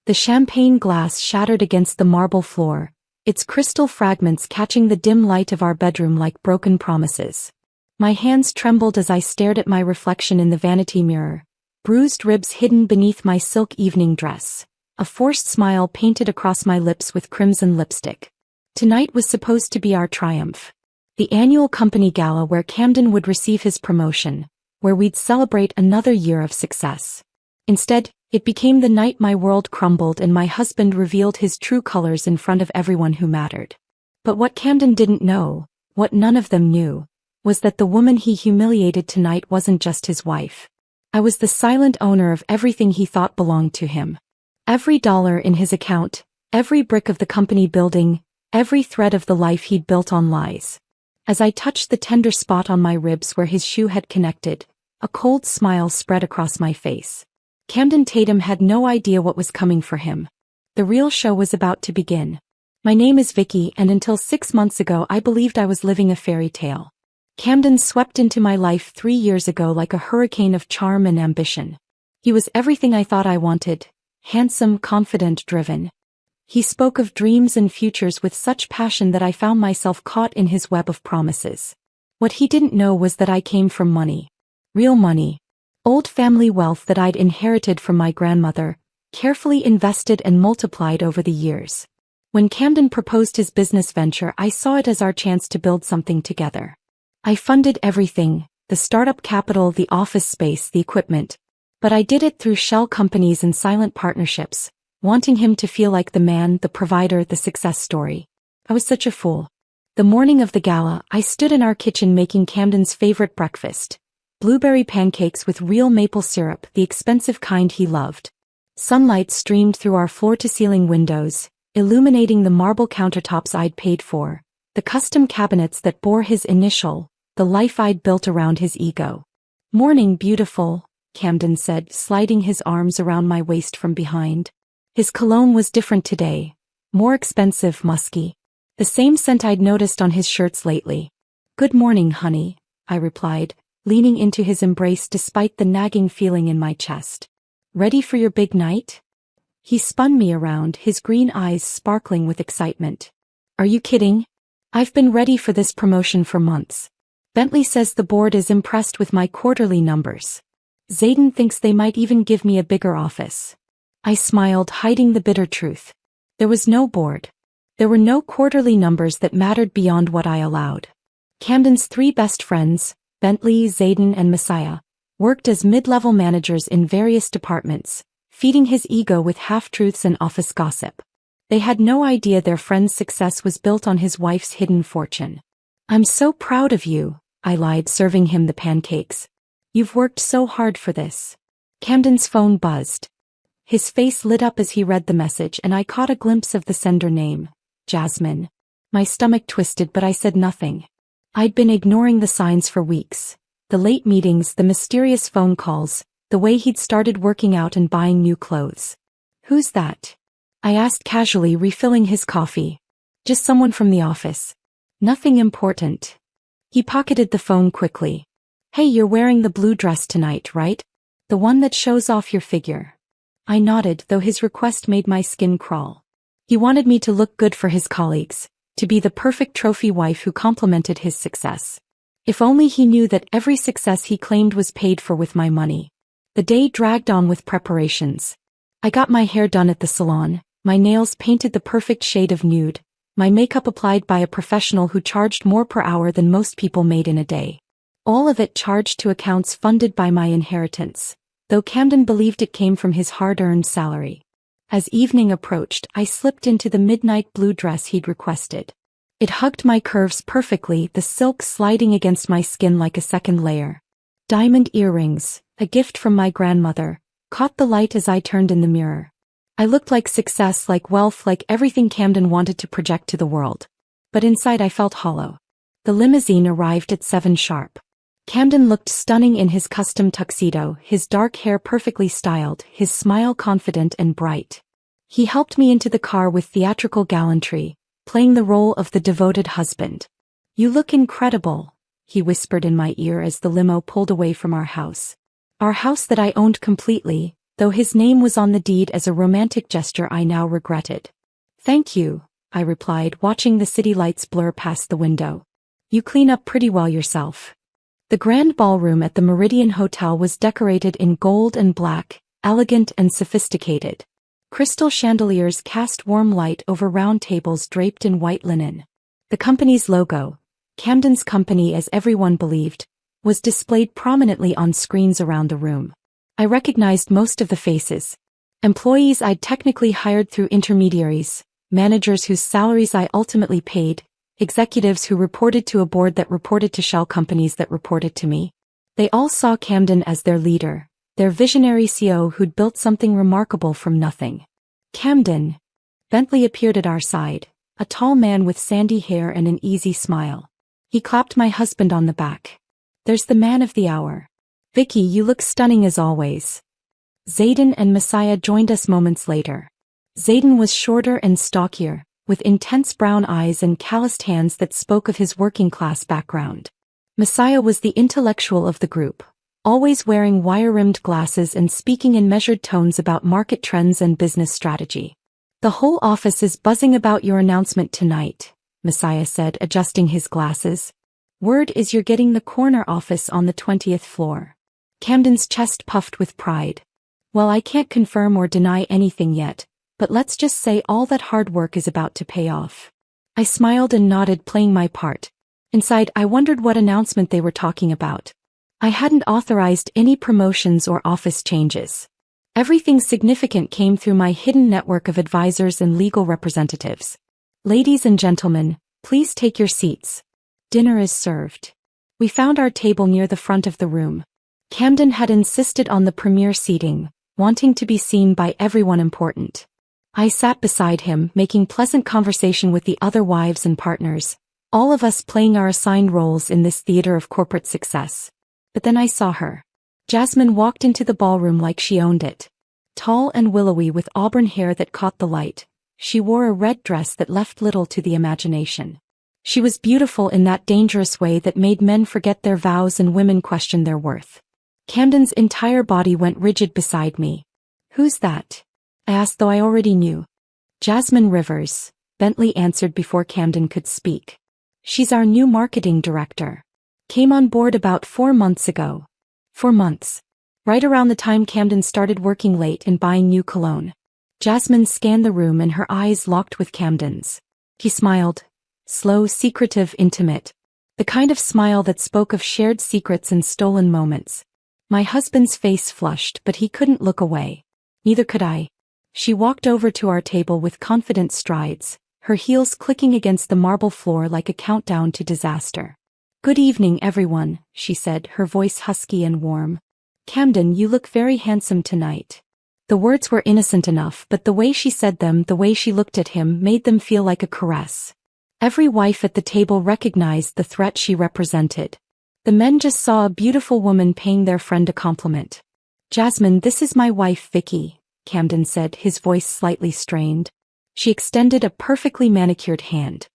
The champagne glass shattered against the marble floor, its crystal fragments catching the dim light of our bedroom like broken promises. My hands trembled as I stared at my reflection in the vanity mirror, bruised ribs hidden beneath my silk evening dress, a forced smile painted across my lips with crimson lipstick. Tonight was supposed to be our triumph. The annual company gala where Camden would receive his promotion, where we'd celebrate another year of success. Instead, it became the night my world crumbled and my husband revealed his true colors in front of everyone who mattered. But what Camden didn't know, what none of them knew, was that the woman he humiliated tonight wasn't just his wife. I was the silent owner of everything he thought belonged to him. Every dollar in his account, every brick of the company building, every thread of the life he'd built on lies. As I touched the tender spot on my ribs where his shoe had connected, a cold smile spread across my face. Camden Tatum had no idea what was coming for him. The real show was about to begin. My name is Vicky, and until 6 months ago I believed I was living a fairy tale. Camden swept into my life 3 years ago like a hurricane of charm and ambition. He was everything I thought I wanted: handsome, confident, driven. He spoke of dreams and futures with such passion that I found myself caught in his web of promises. What he didn't know was that I came from money. Real money. Old family wealth that I'd inherited from my grandmother, carefully invested and multiplied over the years. When Camden proposed his business venture, I saw it as our chance to build something together. I funded everything: the startup capital, the office space, the equipment. But I did it through shell companies and silent partnerships, wanting him to feel like the man, the provider, the success story. I was such a fool. The morning of the gala, I stood in our kitchen making Camden's favorite breakfast: blueberry pancakes with real maple syrup, the expensive kind he loved. Sunlight streamed through our floor-to-ceiling windows, illuminating the marble countertops I'd paid for, the custom cabinets that bore his initial, the life I'd built around his ego. "Morning, beautiful," Camden said, sliding his arms around my waist from behind. His cologne was different today, more expensive, musky. The same scent I'd noticed on his shirts lately. "Good morning, honey," I replied, leaning into his embrace despite the nagging feeling in my chest. "Ready for your big night?" He spun me around, his green eyes sparkling with excitement. "Are you kidding? I've been ready for this promotion for months. Bentley says the board is impressed with my quarterly numbers. Zayden thinks they might even give me a bigger office." I smiled, hiding the bitter truth. There was no board. There were no quarterly numbers that mattered beyond what I allowed. Camden's 3 best friends, Bentley, Zayden, and Messiah, worked as mid-level managers in various departments, feeding his ego with half-truths and office gossip. They had no idea their friend's success was built on his wife's hidden fortune. "I'm so proud of you," I lied, serving him the pancakes. "You've worked so hard for this." Camden's phone buzzed. His face lit up as he read the message, and I caught a glimpse of the sender name: Jasmine. My stomach twisted, but I said nothing. I'd been ignoring the signs for weeks. The late meetings, the mysterious phone calls, the way he'd started working out and buying new clothes. "Who's that?" I asked casually, refilling his coffee. "Just someone from the office. Nothing important." He pocketed the phone quickly. "Hey, you're wearing the blue dress tonight, right? The one that shows off your figure." I nodded, though his request made my skin crawl. He wanted me to look good for his colleagues, to be the perfect trophy wife who complimented his success. If only he knew that every success he claimed was paid for with my money. The day dragged on with preparations. I got my hair done at the salon, my nails painted the perfect shade of nude, my makeup applied by a professional who charged more per hour than most people made in a day. All of it charged to accounts funded by my inheritance, though Camden believed it came from his hard-earned salary. As evening approached, I slipped into the midnight blue dress he'd requested. It hugged my curves perfectly, the silk sliding against my skin like a second layer. Diamond earrings, a gift from my grandmother, caught the light as I turned in the mirror. I looked like success, like wealth, like everything Camden wanted to project to the world. But inside I felt hollow. The limousine arrived at 7 sharp. Camden looked stunning in his custom tuxedo, his dark hair perfectly styled, his smile confident and bright. He helped me into the car with theatrical gallantry, playing the role of the devoted husband. "You look incredible," he whispered in my ear as the limo pulled away from our house. Our house that I owned completely, though his name was on the deed as a romantic gesture I now regretted. "Thank you," I replied, watching the city lights blur past the window. "You clean up pretty well yourself." The grand ballroom at the Meridian Hotel was decorated in gold and black, elegant and sophisticated. Crystal chandeliers cast warm light over round tables draped in white linen. The company's logo, Camden's Company as everyone believed, was displayed prominently on screens around the room. I recognized most of the faces. Employees I'd technically hired through intermediaries, managers whose salaries I ultimately paid, executives who reported to a board that reported to shell companies that reported to me. They all saw Camden as their leader, their visionary CEO who'd built something remarkable from nothing. "Camden." Bentley appeared at our side, a tall man with sandy hair and an easy smile. He clapped my husband on the back. "There's the man of the hour. Vicky, you look stunning as always." Zayden and Messiah joined us moments later. Zayden was shorter and stockier, with intense brown eyes and calloused hands that spoke of his working-class background. Messiah was the intellectual of the group, always wearing wire-rimmed glasses and speaking in measured tones about market trends and business strategy. "The whole office is buzzing about your announcement tonight," Messiah said, adjusting his glasses. "Word is you're getting the corner office on the 20th floor. Camden's chest puffed with pride. "Well, I can't confirm or deny anything yet, but let's just say all that hard work is about to pay off." I smiled and nodded, playing my part. Inside, I wondered what announcement they were talking about. I hadn't authorized any promotions or office changes. Everything significant came through my hidden network of advisors and legal representatives. "Ladies and gentlemen, please take your seats. Dinner is served." We found our table near the front of the room. Camden had insisted on the premier seating, wanting to be seen by everyone important. I sat beside him, making pleasant conversation with the other wives and partners, all of us playing our assigned roles in this theater of corporate success. But then I saw her. Jasmine walked into the ballroom like she owned it. Tall and willowy with auburn hair that caught the light, she wore a red dress that left little to the imagination. She was beautiful in that dangerous way that made men forget their vows and women question their worth. Camden's entire body went rigid beside me. "Who's that?" I asked, though I already knew. "Jasmine Rivers," Bentley answered before Camden could speak. "She's our new marketing director. Came on board about 4 months ago." 4 months. Right around the time Camden started working late and buying new cologne. Jasmine scanned the room and her eyes locked with Camden's. He smiled. Slow, secretive, intimate. The kind of smile that spoke of shared secrets and stolen moments. My husband's face flushed, but he couldn't look away. Neither could I. She walked over to our table with confident strides, her heels clicking against the marble floor like a countdown to disaster. "Good evening, everyone," she said, her voice husky and warm. "Camden, you look very handsome tonight." The words were innocent enough, but the way she said them, the way she looked at him, made them feel like a caress. Every wife at the table recognized the threat she represented. The men just saw a beautiful woman paying their friend a compliment. "Jasmine, this is my wife Vicky," Camden said, his voice slightly strained. She extended a perfectly manicured hand.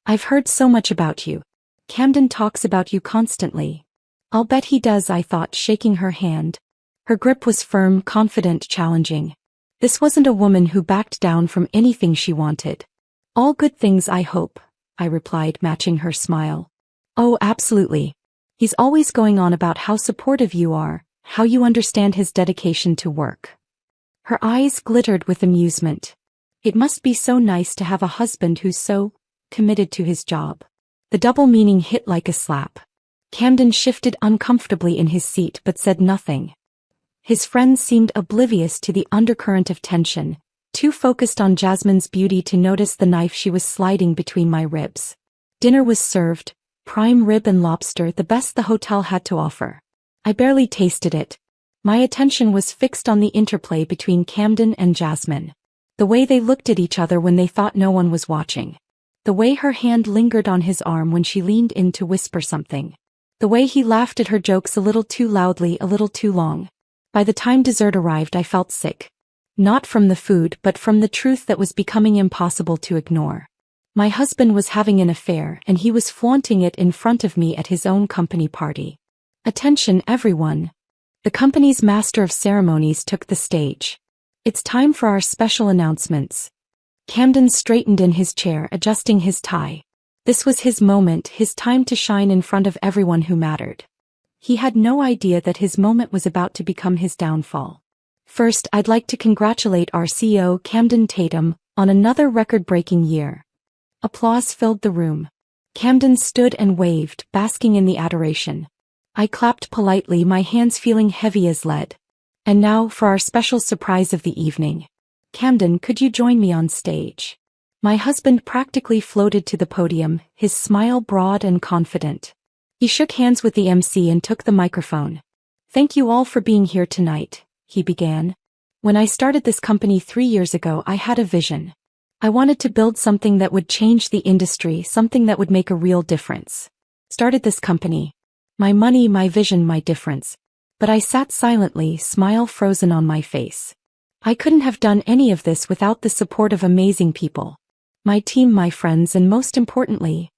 "I've heard so much about you. Camden talks about you constantly." "I'll bet he does," I thought, shaking her hand. Her grip was firm, confident, challenging. This wasn't a woman who backed down from anything she wanted. "All good things, I hope," I replied, matching her smile. "Oh, absolutely. He's always going on about how supportive you are, how you understand his dedication to work." Her eyes glittered with amusement. "It must be so nice to have a husband who's so committed to his job." The double meaning hit like a slap. Camden shifted uncomfortably in his seat but said nothing. His friends seemed oblivious to the undercurrent of tension, too focused on Jasmine's beauty to notice the knife she was sliding between my ribs. Dinner was served, prime rib and lobster, the best the hotel had to offer. I barely tasted it. My attention was fixed on the interplay between Camden and Jasmine. The way they looked at each other when they thought no one was watching. The way her hand lingered on his arm when she leaned in to whisper something. The way he laughed at her jokes a little too loudly, a little too long. By the time dessert arrived, I felt sick. Not from the food, but from the truth that was becoming impossible to ignore. My husband was having an affair, and he was flaunting it in front of me at his own company party. "Attention, everyone. The company's master of ceremonies took the stage. It's time for our special announcements. Camden straightened in his chair, adjusting his tie. This was his moment, his time to shine in front of everyone who mattered. He had no idea that his moment was about to become his downfall. First, I'd like to congratulate our CEO, Camden Tatum, on another record-breaking year. Applause filled the room. Camden stood and waved, basking in the adoration. I clapped politely, my hands feeling heavy as lead. And now for our special surprise of the evening. Camden, could you join me on stage? My husband practically floated to the podium, his smile broad and confident. He shook hands with the MC and took the microphone. Thank you all for being here tonight, he began. When I started this company 3 years ago, I had a vision. I wanted to build something that would change the industry, something that would make a real difference. Started this company. My money, my vision, my difference. But I sat silently, smile frozen on my face. I couldn't have done any of this without the support of amazing people. My team, my friends, and most importantly,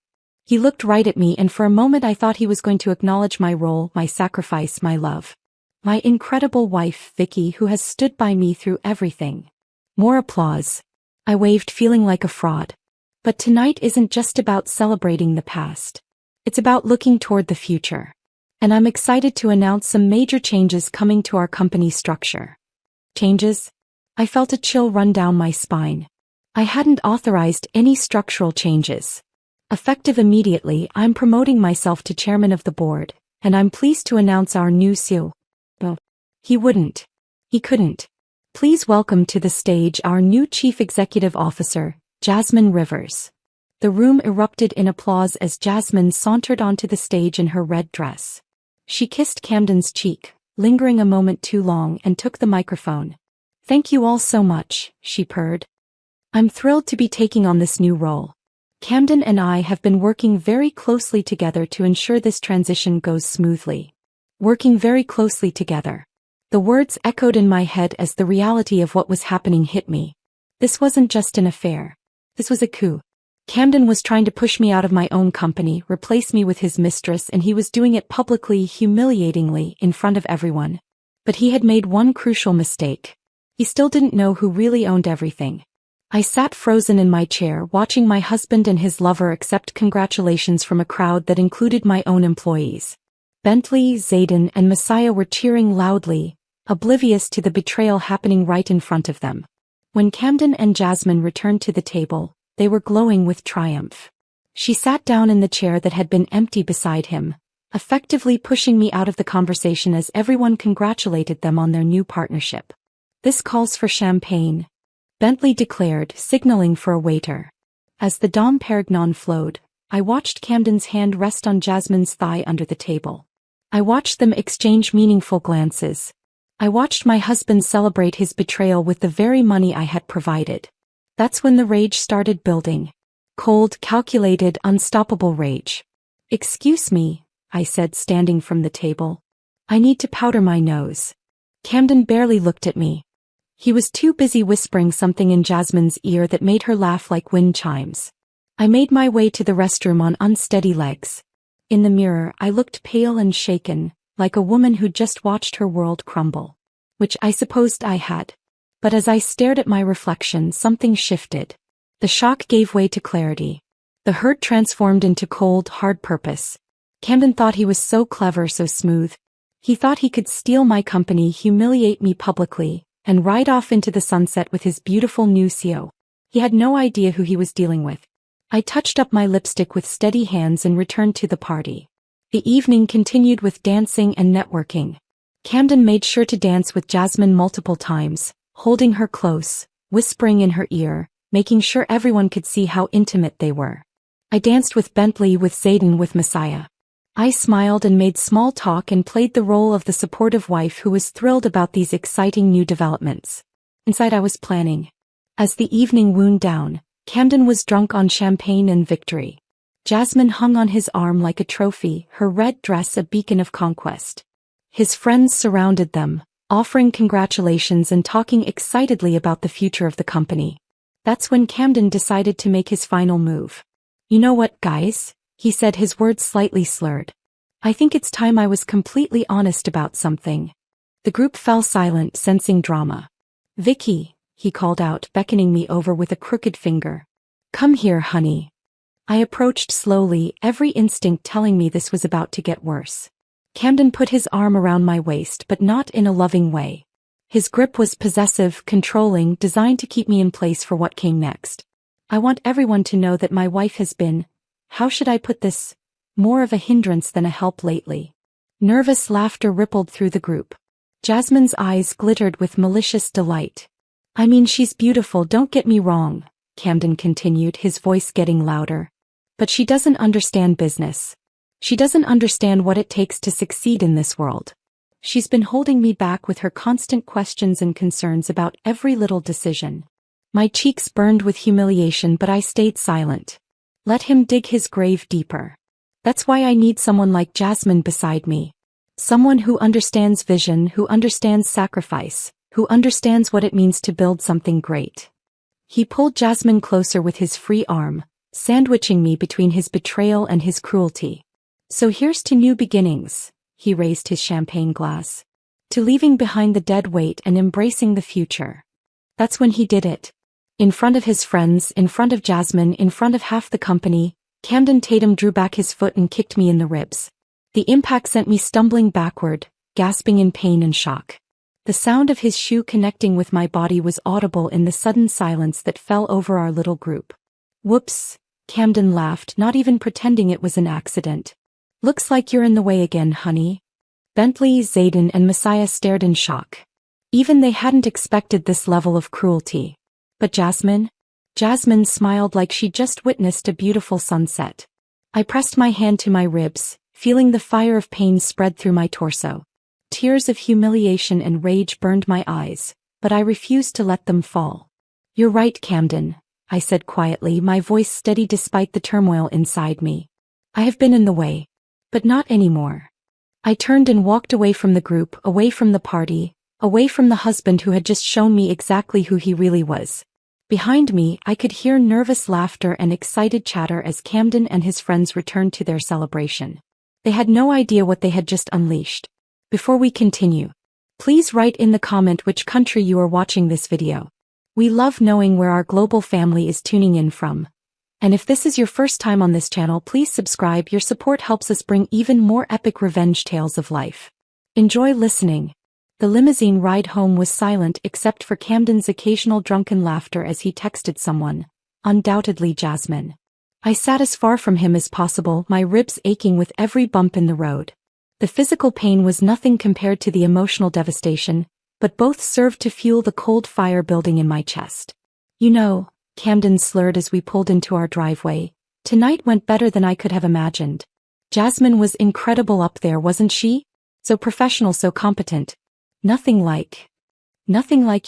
he looked right at me, and for a moment I thought he was going to acknowledge my role, my sacrifice, my love. My incredible wife, Vicky, who has stood by me through everything. More applause. I waved, feeling like a fraud. But tonight isn't just about celebrating the past. It's about looking toward the future. And I'm excited to announce some major changes coming to our company structure. Changes? I felt a chill run down my spine. I hadn't authorized any structural changes. Effective immediately, I'm promoting myself to chairman of the board, and I'm pleased to announce our new CEO. No, he wouldn't. He couldn't. Please welcome to the stage our new Chief Executive Officer, Jasmine Rivers. The room erupted in applause as Jasmine sauntered onto the stage in her red dress. She kissed Camden's cheek, lingering a moment too long, and took the microphone. Thank you all so much, she purred. I'm thrilled to be taking on this new role. Camden and I have been working very closely together to ensure this transition goes smoothly. Working very closely together. The words echoed in my head as the reality of what was happening hit me. This wasn't just an affair. This was a coup. Camden was trying to push me out of my own company, replace me with his mistress, and he was doing it publicly, humiliatingly, in front of everyone. But he had made one crucial mistake. He still didn't know who really owned everything. I sat frozen in my chair, watching my husband and his lover accept congratulations from a crowd that included my own employees. Bentley, Zayden, and Messiah were cheering loudly, oblivious to the betrayal happening right in front of them. When Camden and Jasmine returned to the table, they were glowing with triumph. She sat down in the chair that had been empty beside him, effectively pushing me out of the conversation as everyone congratulated them on their new partnership. This calls for champagne, Bentley declared, signaling for a waiter. As the Dom Perignon flowed, I watched Camden's hand rest on Jasmine's thigh under the table. I watched them exchange meaningful glances. I watched my husband celebrate his betrayal with the very money I had provided. That's when the rage started building. Cold, calculated, unstoppable rage. Excuse me, I said, standing from the table. I need to powder my nose. Camden barely looked at me. He was too busy whispering something in Jasmine's ear that made her laugh like wind chimes. I made my way to the restroom on unsteady legs. In the mirror, I looked pale and shaken, like a woman who'd just watched her world crumble. Which I supposed I had. But as I stared at my reflection, something shifted. The shock gave way to clarity. The hurt transformed into cold, hard purpose. Camden thought he was so clever, so smooth. He thought he could steal my company, humiliate me publicly, and ride off into the sunset with his beautiful new CEO. He had no idea who he was dealing with. I touched up my lipstick with steady hands and returned to the party. The evening continued with dancing and networking. Camden made sure to dance with Jasmine multiple times, holding her close, whispering in her ear, making sure everyone could see how intimate they were. I danced with Bentley, with Zayden, with Messiah. I smiled and made small talk and played the role of the supportive wife who was thrilled about these exciting new developments. Inside I was planning. As the evening wound down, Camden was drunk on champagne and victory. Jasmine hung on his arm like a trophy, her red dress a beacon of conquest. His friends surrounded them, offering congratulations and talking excitedly about the future of the company. That's when Camden decided to make his final move. You know what, guys? He said, his words slightly slurred. I think it's time I was completely honest about something. The group fell silent, sensing drama. "Vicky," he called out, beckoning me over with a crooked finger. "Come here, honey." I approached slowly, every instinct telling me this was about to get worse. Camden put his arm around my waist, but not in a loving way. His grip was possessive, controlling, designed to keep me in place for what came next. "I want everyone to know that my wife has been, how should I put this, more of a hindrance than a help lately." Nervous laughter rippled through the group. Jasmine's eyes glittered with malicious delight. "I mean, she's beautiful, don't get me wrong," Camden continued, his voice getting louder. "But she doesn't understand business. She doesn't understand what it takes to succeed in this world. She's been holding me back with her constant questions and concerns about every little decision." My cheeks burned with humiliation, but I stayed silent. Let him dig his grave deeper. That's why I need someone like Jasmine beside me. Someone who understands vision, who understands sacrifice, who understands what it means to build something great. He pulled Jasmine closer with his free arm, sandwiching me between his betrayal and his cruelty. "So here's to new beginnings," he raised his champagne glass. "To leaving behind the dead weight and embracing the future." That's when he did it. In front of his friends, in front of Jasmine, in front of half the company, Camden Tatum drew back his foot and kicked me in the ribs. The impact sent me stumbling backward, gasping in pain and shock. The sound of his shoe connecting with my body was audible in the sudden silence that fell over our little group. "Whoops," Camden laughed, not even pretending it was an accident. "Looks like you're in the way again, honey." Bentley, Zayden, and Messiah stared in shock. Even they hadn't expected this level of cruelty. But Jasmine? Jasmine smiled like she'd just witnessed a beautiful sunset. I pressed my hand to my ribs, feeling the fire of pain spread through my torso. Tears of humiliation and rage burned my eyes, but I refused to let them fall. "You're right, Camden," I said quietly, my voice steady despite the turmoil inside me. "I have been in the way. But not anymore." I turned and walked away from the group, away from the party, away from the husband who had just shown me exactly who he really was. Behind me, I could hear nervous laughter and excited chatter as Camden and his friends returned to their celebration. They had no idea what they had just unleashed. Before we continue, please write in the comment which country you are watching this video. We love knowing where our global family is tuning in from. And if this is your first time on this channel, please subscribe. Your support helps us bring even more epic revenge tales of life. Enjoy listening. The limousine ride home was silent except for Camden's occasional drunken laughter as he texted someone, undoubtedly Jasmine. I sat as far from him as possible, my ribs aching with every bump in the road. The physical pain was nothing compared to the emotional devastation, but both served to fuel the cold fire building in my chest. "You know," Camden slurred as we pulled into our driveway, "tonight went better than I could have imagined. Jasmine was incredible up there, wasn't she? So professional, so competent. Nothing like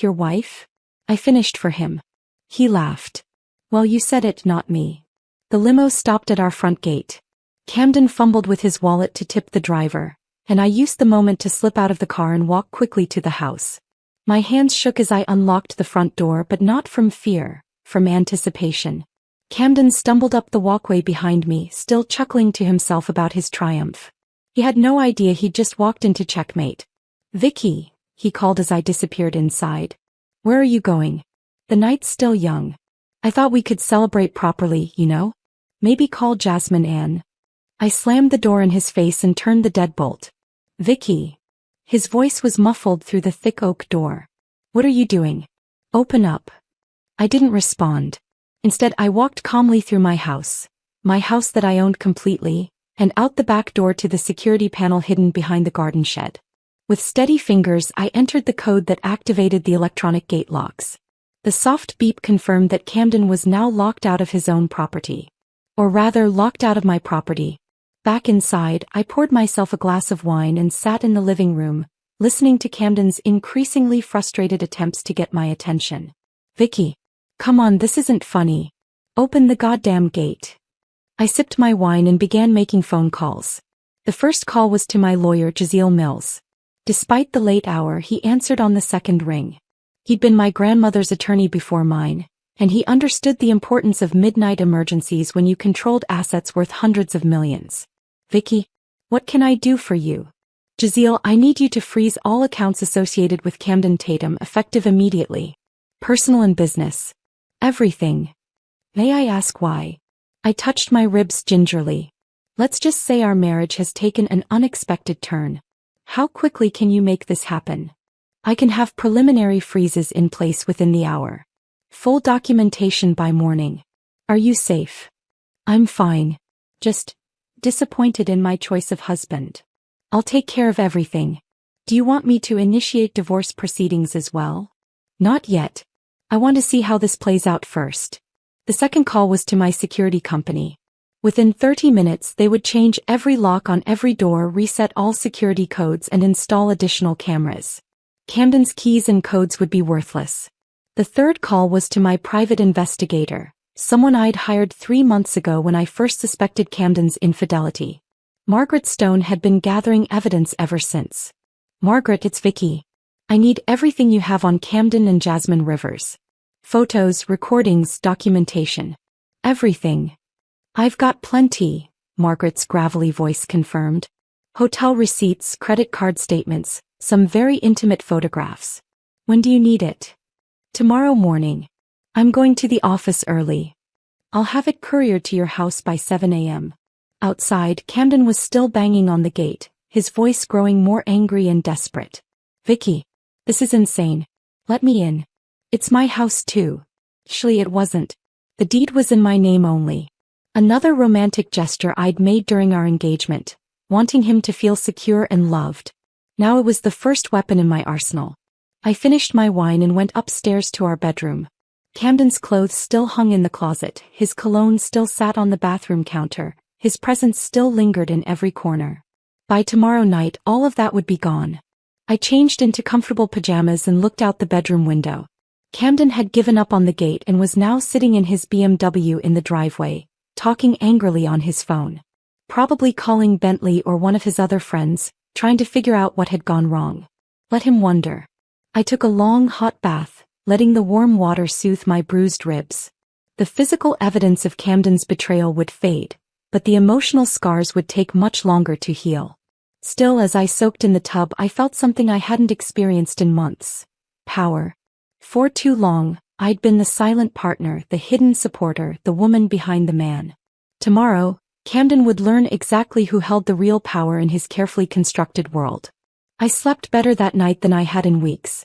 your wife?" I finished for him. He laughed. "Well, you said it, not me." The limo stopped at our front gate. Camden fumbled with his wallet to tip the driver, and I used the moment to slip out of the car and walk quickly to the house. My hands shook as I unlocked the front door, but not from fear, from anticipation. Camden stumbled up the walkway behind me, still chuckling to himself about his triumph. He had no idea he'd just walked into checkmate. "Vicky," he called as I disappeared inside. "Where are you going? The night's still young. I thought we could celebrate properly, you know? Maybe call Jasmine Ann." I slammed the door in his face and turned the deadbolt. "Vicky." His voice was muffled through the thick oak door. "What are you doing? Open up." I didn't respond. Instead, I walked calmly through my house that I owned completely, and out the back door to the security panel hidden behind the garden shed. With steady fingers, I entered the code that activated the electronic gate locks. The soft beep confirmed that Camden was now locked out of his own property. Or rather, locked out of my property. Back inside, I poured myself a glass of wine and sat in the living room, listening to Camden's increasingly frustrated attempts to get my attention. "Vicky, come on, this isn't funny. Open the goddamn gate." I sipped my wine and began making phone calls. The first call was to my lawyer, Jazeel Mills. Despite the late hour, he answered on the second ring. He'd been my grandmother's attorney before mine, and he understood the importance of midnight emergencies when you controlled assets worth hundreds of millions. "Vicky, what can I do for you?" Jazeel, I need you to freeze all accounts associated with Camden Tatum effective immediately. Personal and business. Everything. May I ask why? I touched my ribs gingerly. Let's just say our marriage has taken an unexpected turn. How quickly can you make this happen? I can have preliminary freezes in place within the hour. Full documentation by morning. Are you safe? I'm fine. Just disappointed in my choice of husband. I'll take care of everything. Do you want me to initiate divorce proceedings as well? Not yet. I want to see how this plays out first. The second call was to my security company. Within 30 minutes they would change every lock on every door, reset all security codes and install additional cameras. Camden's keys and codes would be worthless. The third call was to my private investigator, someone I'd hired 3 months ago when I first suspected Camden's infidelity. Margaret Stone had been gathering evidence ever since. Margaret, it's Vicky. I need everything you have on Camden and Jasmine Rivers. Photos, recordings, documentation. Everything. I've got plenty, Margaret's gravelly voice confirmed. Hotel receipts, credit card statements, some very intimate photographs. When do you need it? Tomorrow morning. I'm going to the office early. I'll have it couriered to your house by 7 a.m. Outside, Camden was still banging on the gate, his voice growing more angry and desperate. Vicky, this is insane. Let me in. It's my house too. Actually, it wasn't. The deed was in my name only. Another romantic gesture I'd made during our engagement, wanting him to feel secure and loved. Now it was the first weapon in my arsenal. I finished my wine and went upstairs to our bedroom. Camden's clothes still hung in the closet, his cologne still sat on the bathroom counter, his presence still lingered in every corner. By tomorrow night all of that would be gone. I changed into comfortable pajamas and looked out the bedroom window. Camden had given up on the gate and was now sitting in his BMW in the driveway, talking angrily on his phone. Probably calling Bentley or one of his other friends, trying to figure out what had gone wrong. Let him wonder. I took a long hot bath, letting the warm water soothe my bruised ribs. The physical evidence of Camden's betrayal would fade, but the emotional scars would take much longer to heal. Still, as I soaked in the tub, I felt something I hadn't experienced in months. Power. For too long, I'd been the silent partner, the hidden supporter, the woman behind the man. Tomorrow, Camden would learn exactly who held the real power in his carefully constructed world. I slept better that night than I had in weeks.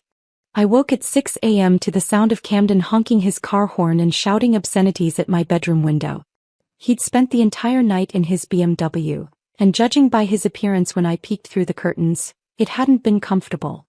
I woke at 6 a.m. to the sound of Camden honking his car horn and shouting obscenities at my bedroom window. He'd spent the entire night in his BMW, and judging by his appearance when I peeked through the curtains, it hadn't been comfortable.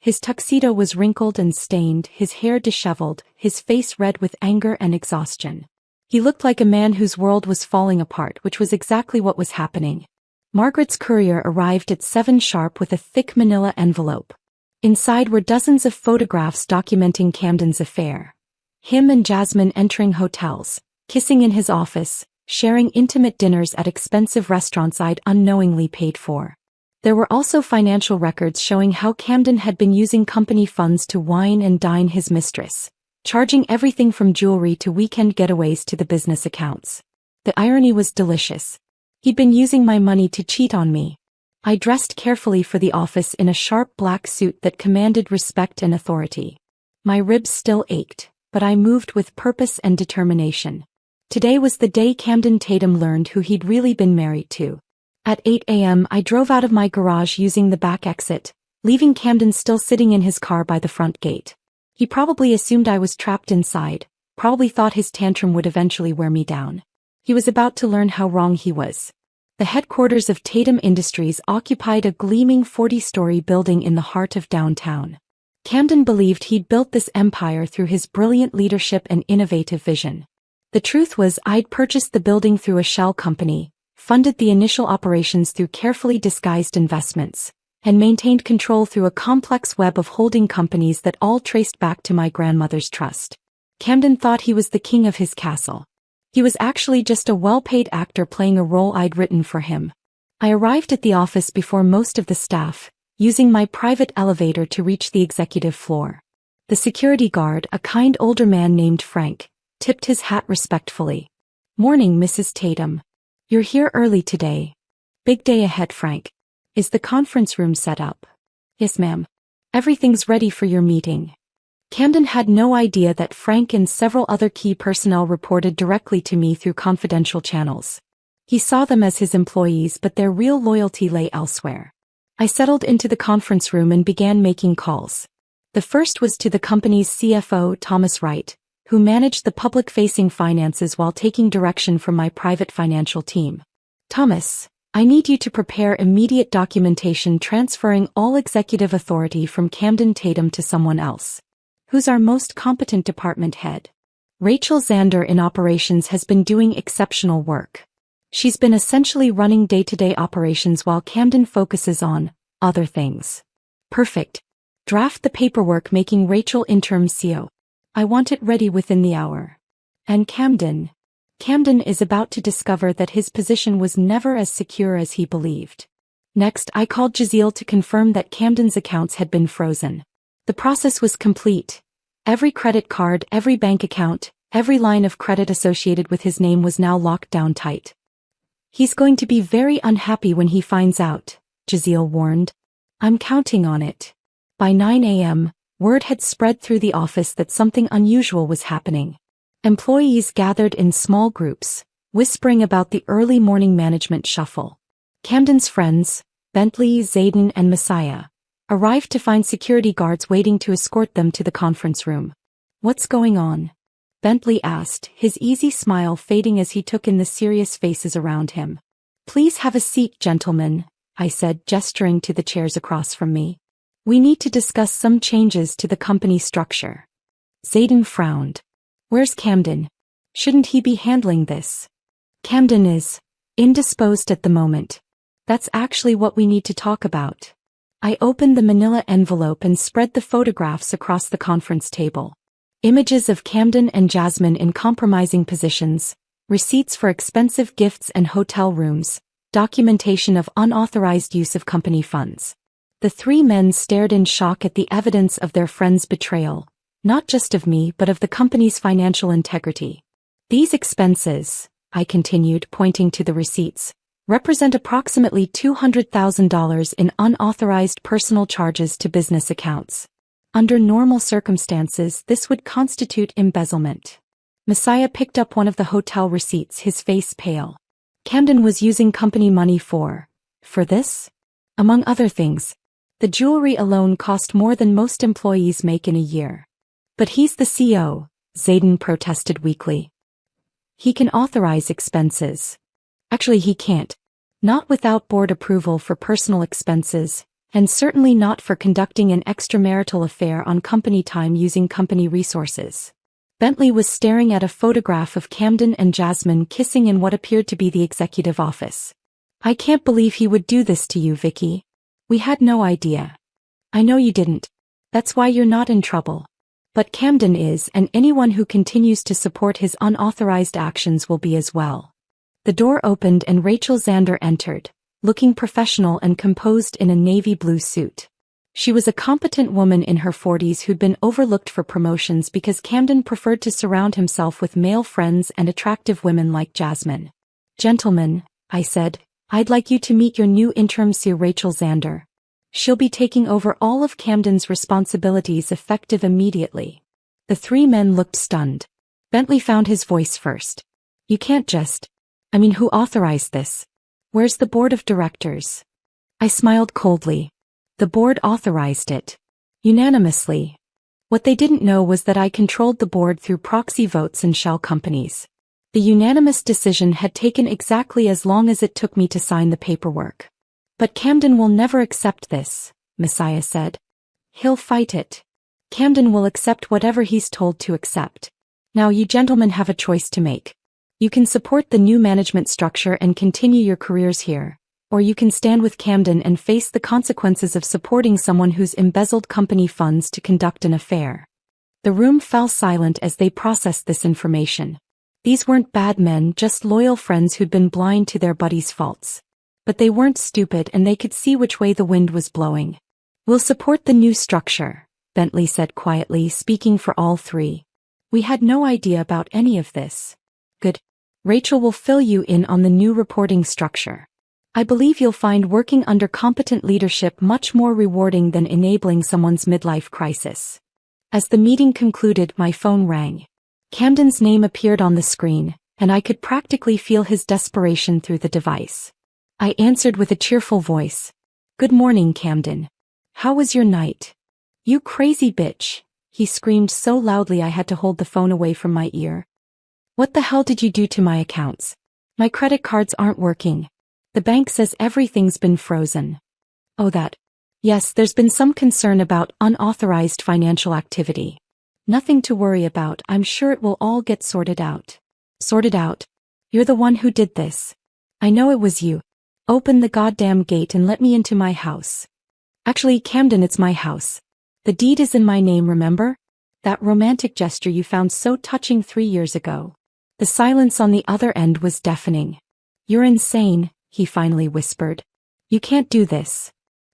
His tuxedo was wrinkled and stained, his hair disheveled, his face red with anger and exhaustion. He looked like a man whose world was falling apart, which was exactly what was happening. Margaret's courier arrived at 7 sharp with a thick manila envelope. Inside were dozens of photographs documenting Camden's affair. Him and Jasmine entering hotels, kissing in his office, sharing intimate dinners at expensive restaurants I'd unknowingly paid for. There were also financial records showing how Camden had been using company funds to wine and dine his mistress, charging everything from jewelry to weekend getaways to the business accounts. The irony was delicious. He'd been using my money to cheat on me. I dressed carefully for the office in a sharp black suit that commanded respect and authority. My ribs still ached, but I moved with purpose and determination. Today was the day Camden Tatum learned who he'd really been married to. At 8 a.m. I drove out of my garage using the back exit, leaving Camden still sitting in his car by the front gate. He probably assumed I was trapped inside, probably thought his tantrum would eventually wear me down. He was about to learn how wrong he was. The headquarters of Tatum Industries occupied a gleaming 40-story building in the heart of downtown. Camden believed he'd built this empire through his brilliant leadership and innovative vision. The truth was I'd purchased the building through a shell company, funded the initial operations through carefully disguised investments, and maintained control through a complex web of holding companies that all traced back to my grandmother's trust. Camden thought he was the king of his castle. He was actually just a well-paid actor playing a role I'd written for him. I arrived at the office before most of the staff, using my private elevator to reach the executive floor. The security guard, a kind older man named Frank, tipped his hat respectfully. "Morning, Mrs. Tatum. You're here early today. Big day ahead, Frank." Is the conference room set up? Yes, ma'am. Everything's ready for your meeting. Camden had no idea that Frank and several other key personnel reported directly to me through confidential channels. He saw them as his employees, but their real loyalty lay elsewhere. I settled into the conference room and began making calls. The first was to the company's CFO, Thomas Wright, who managed the public-facing finances while taking direction from my private financial team. Thomas, I need you to prepare immediate documentation transferring all executive authority from Camden Tatum to someone else. Who's our most competent department head? Rachel Zander in operations has been doing exceptional work. She's been essentially running day-to-day operations while Camden focuses on other things. Perfect. Draft the paperwork making Rachel interim CO. I want it ready within the hour. And Camden is about to discover that his position was never as secure as he believed. Next, I called Jazeel to confirm that Camden's accounts had been frozen. The process was complete. Every credit card, every bank account, every line of credit associated with his name was now locked down tight. He's going to be very unhappy when he finds out, Jazeel warned. I'm counting on it. By 9 a.m., word had spread through the office that something unusual was happening. Employees gathered in small groups, whispering about the early morning management shuffle. Camden's friends, Bentley, Zayden, and Messiah, arrived to find security guards waiting to escort them to the conference room. What's going on? Bentley asked, his easy smile fading as he took in the serious faces around him. Please have a seat, gentlemen, I said, gesturing to the chairs across from me. We need to discuss some changes to the company structure. Zayden frowned. Where's Camden? Shouldn't he be handling this? Camden is indisposed at the moment. That's actually what we need to talk about. I opened the manila envelope and spread the photographs across the conference table. Images of Camden and Jasmine in compromising positions, receipts for expensive gifts and hotel rooms, documentation of unauthorized use of company funds. The three men stared in shock at the evidence of their friend's betrayal, not just of me but of the company's financial integrity. These expenses, I continued, pointing to the receipts, represent approximately $200,000 in unauthorized personal charges to business accounts. Under normal circumstances, this would constitute embezzlement. Messiah picked up one of the hotel receipts, his face pale. Camden was using company money for this? Among other things. The jewelry alone cost more than most employees make in a year. But he's the CEO, Zayden protested weakly. He can authorize expenses. Actually, he can't. Not without board approval for personal expenses, and certainly not for conducting an extramarital affair on company time using company resources. Bentley was staring at a photograph of Camden and Jasmine kissing in what appeared to be the executive office. I can't believe he would do this to you, Vicky. We had no idea. I know you didn't. That's why you're not in trouble. But Camden is, and anyone who continues to support his unauthorized actions will be as well. The door opened and Rachel Zander entered, looking professional and composed in a navy blue suit. She was a competent woman in her 40s who'd been overlooked for promotions because Camden preferred to surround himself with male friends and attractive women like Jasmine. Gentlemen, I said, I'd like you to meet your new interim CEO, Rachel Zander. She'll be taking over all of Camden's responsibilities effective immediately. The three men looked stunned. Bentley found his voice first. You can't just. Who authorized this? Where's the board of directors? I smiled coldly. The board authorized it. Unanimously. What they didn't know was that I controlled the board through proxy votes and shell companies. The unanimous decision had taken exactly as long as it took me to sign the paperwork. But Camden will never accept this, Messiah said. He'll fight it. Camden will accept whatever he's told to accept. Now you gentlemen have a choice to make. You can support the new management structure and continue your careers here, or you can stand with Camden and face the consequences of supporting someone who's embezzled company funds to conduct an affair. The room fell silent as they processed this information. These weren't bad men, just loyal friends who'd been blind to their buddies' faults. But they weren't stupid and they could see which way the wind was blowing. We'll support the new structure, Bentley said quietly, speaking for all three. We had no idea about any of this. Good. Rachel will fill you in on the new reporting structure. I believe you'll find working under competent leadership much more rewarding than enabling someone's midlife crisis. As the meeting concluded, my phone rang. Camden's name appeared on the screen, and I could practically feel his desperation through the device. I answered with a cheerful voice. "Good morning, Camden. How was your night?" "You crazy bitch," he screamed so loudly I had to hold the phone away from my ear. "What the hell did you do to my accounts? My credit cards aren't working. The bank says everything's been frozen." "Oh, that. Yes, there's been some concern about unauthorized financial activity. Nothing to worry about, I'm sure it will all get sorted out." "Sorted out? You're the one who did this. I know it was you. Open the goddamn gate and let me into my house." "Actually, Camden, it's my house. The deed is in my name, remember? That romantic gesture you found so touching 3 years ago." The silence on the other end was deafening. "You're insane," he finally whispered. "You can't do this."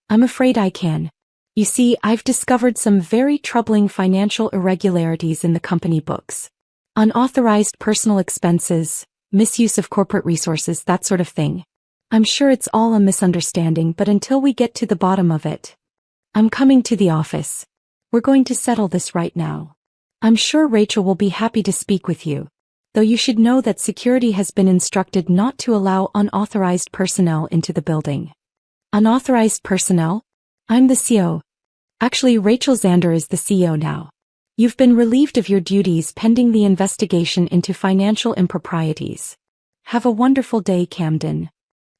"I'm afraid I can. You see, I've discovered some very troubling financial irregularities in the company books. Unauthorized personal expenses, misuse of corporate resources, that sort of thing. I'm sure it's all a misunderstanding, but until we get to the bottom of it, I'm coming to the office. We're going to settle this right now. I'm sure Rachel will be happy to speak with you. Though you should know that security has been instructed not to allow unauthorized personnel into the building." "Unauthorized personnel? I'm the CEO. Actually, Rachel Zander is the CEO now. You've been relieved of your duties pending the investigation into financial improprieties. Have a wonderful day, Camden."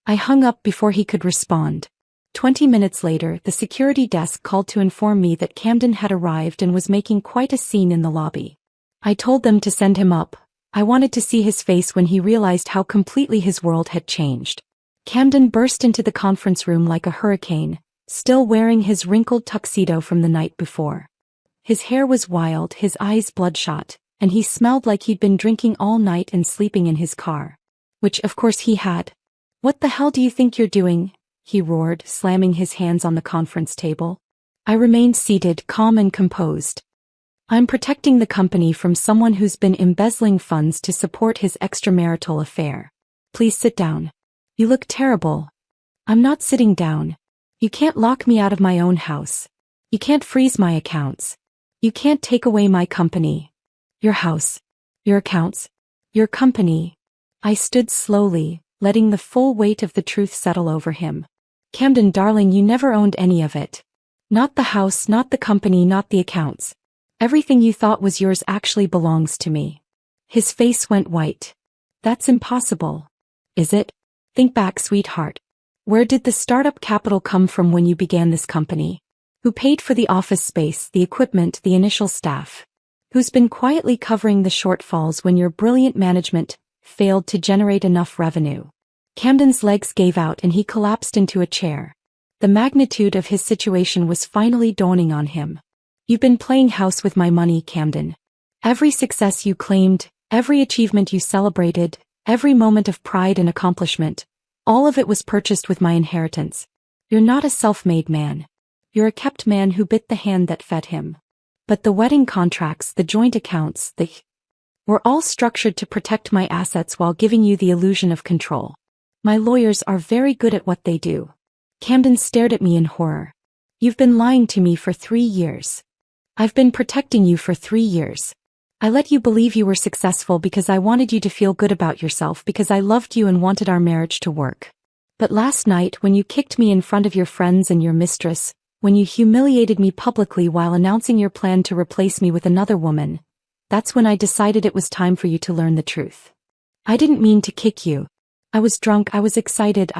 I hung up before he could respond. 20 minutes later, the security desk called to inform me that Camden had arrived and was making quite a scene in the lobby. I told them to send him up. I wanted to see his face when he realized how completely his world had changed. Camden burst into the conference room like a hurricane, still wearing his wrinkled tuxedo from the night before. His hair was wild, his eyes bloodshot, and he smelled like he'd been drinking all night and sleeping in his car. Which, of course, he had. "What the hell do you think you're doing?" he roared, slamming his hands on the conference table. I remained seated, calm and composed. "I'm protecting the company from someone who's been embezzling funds to support his extramarital affair. Please sit down." "You look terrible." "I'm not sitting down. You can't lock me out of my own house. You can't freeze my accounts. You can't take away my company. Your house. Your accounts. Your company." I stood slowly, letting the full weight of the truth settle over him. "Camden, darling, you never owned any of it. Not the house, not the company, not the accounts. Everything you thought was yours actually belongs to me." His face went white. "That's impossible." "Is it? Think back, sweetheart. Where did the startup capital come from when you began this company? Who paid for the office space, the equipment, the initial staff? Who's been quietly covering the shortfalls when your brilliant management failed to generate enough revenue?" Camden's legs gave out and he collapsed into a chair. The magnitude of his situation was finally dawning on him. "You've been playing house with my money, Camden. Every success you claimed, every achievement you celebrated, every moment of pride and accomplishment, all of it was purchased with my inheritance. You're not a self-made man. You're a kept man who bit the hand that fed him. But the wedding contracts, the joint accounts, were all structured to protect my assets while giving you the illusion of control. My lawyers are very good at what they do." Camden stared at me in horror. "You've been lying to me for 3 years. I've been protecting you for 3 years. I let you believe you were successful because I wanted you to feel good about yourself, because I loved you and wanted our marriage to work. But last night, when you kicked me in front of your friends and your mistress, when you humiliated me publicly while announcing your plan to replace me with another woman, that's when I decided it was time for you to learn the truth. I didn't mean to kick you. I was drunk, I was excited,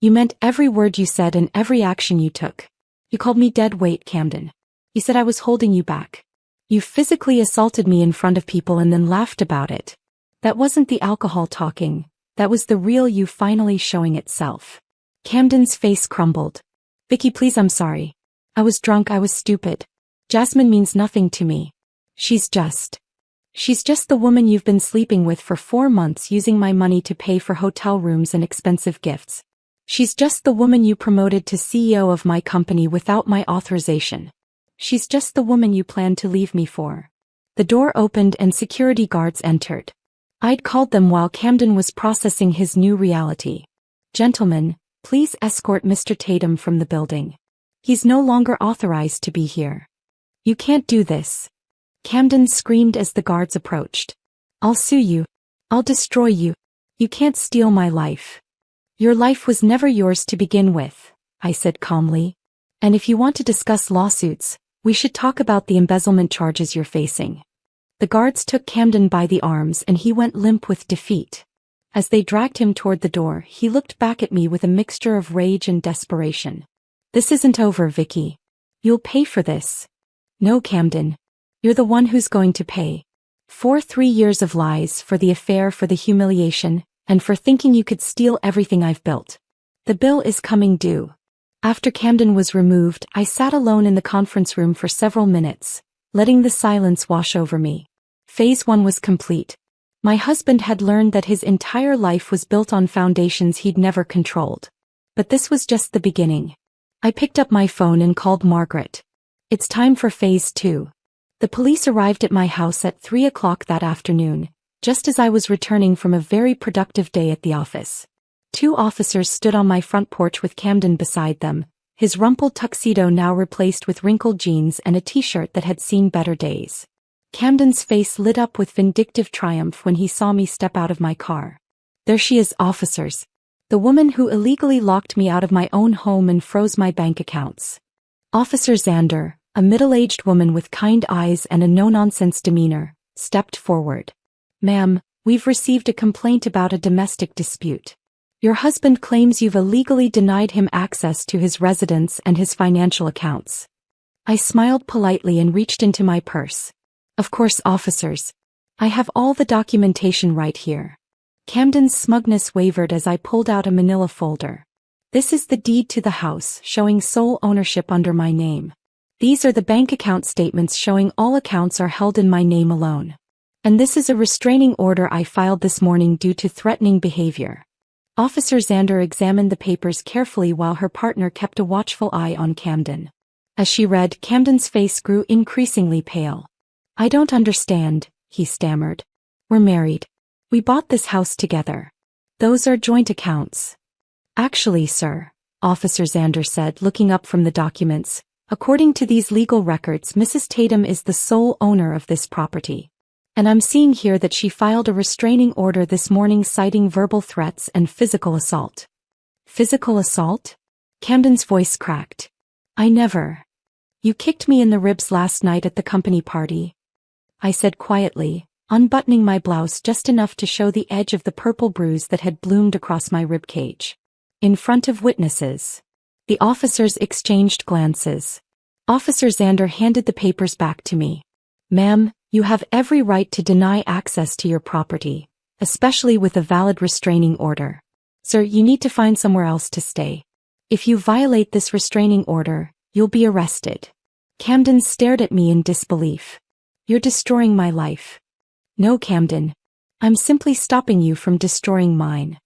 You meant every word you said and every action you took. You called me dead weight, Camden. You said I was holding you back. You physically assaulted me in front of people and then laughed about it. That wasn't the alcohol talking, that was the real you finally showing itself." Camden's face crumbled. "Vicky, please, I'm sorry. I was drunk, I was stupid. Jasmine means nothing to me. She's just the woman you've been sleeping with for 4 months, using my money to pay for hotel rooms and expensive gifts. She's just the woman you promoted to CEO of my company without my authorization. She's just the woman you planned to leave me for." The door opened and security guards entered. I'd called them while Camden was processing his new reality. Gentlemen, please escort Mr. Tatum from the building. He's no longer authorized to be here. You can't do this. Camden screamed as the guards approached. I'll sue you. I'll destroy you. You can't steal my life. Your life was never yours to begin with, I said calmly. And if you want to discuss lawsuits, we should talk about the embezzlement charges you're facing. The guards took Camden by the arms and he went limp with defeat. As they dragged him toward the door, he looked back at me with a mixture of rage and desperation. This isn't over, Vicky. You'll pay for this. No, Camden. You're the one who's going to pay. For 3 years of lies, for the affair, for the humiliation, and for thinking you could steal everything I've built. The bill is coming due. After Camden was removed, I sat alone in the conference room for several minutes, letting the silence wash over me. Phase 1 was complete. My husband had learned that his entire life was built on foundations he'd never controlled. But this was just the beginning. I picked up my phone and called Margaret. It's time for Phase 2. The police arrived at my house at 3 o'clock that afternoon, just as I was returning from a very productive day at the office. 2 officers stood on my front porch with Camden beside them, his rumpled tuxedo now replaced with wrinkled jeans and a t-shirt that had seen better days. Camden's face lit up with vindictive triumph when he saw me step out of my car. There she is, officers. The woman who illegally locked me out of my own home and froze my bank accounts. Officer Xander, a middle-aged woman with kind eyes and a no-nonsense demeanor, stepped forward. Ma'am, we've received a complaint about a domestic dispute. Your husband claims you've illegally denied him access to his residence and his financial accounts. I smiled politely and reached into my purse. Of course, officers. I have all the documentation right here. Camden's smugness wavered as I pulled out a manila folder. This is the deed to the house, showing sole ownership under my name. These are the bank account statements showing all accounts are held in my name alone. And this is a restraining order I filed this morning due to threatening behavior. Officer Xander examined the papers carefully while her partner kept a watchful eye on Camden. As she read, Camden's face grew increasingly pale. I don't understand, he stammered. We're married. We bought this house together. Those are joint accounts. Actually, sir, Officer Xander said, looking up from the documents, according to these legal records, Mrs. Tatum is the sole owner of this property. And I'm seeing here that she filed a restraining order this morning citing verbal threats and physical assault. Physical assault? Camden's voice cracked. I never. You kicked me in the ribs last night at the company party. I said quietly, unbuttoning my blouse just enough to show the edge of the purple bruise that had bloomed across my ribcage. In front of witnesses. The officers exchanged glances. Officer Xander handed the papers back to me. Ma'am, you have every right to deny access to your property, especially with a valid restraining order. Sir, you need to find somewhere else to stay. If you violate this restraining order, you'll be arrested. Camden stared at me in disbelief. You're destroying my life. No, Camden. I'm simply stopping you from destroying mine.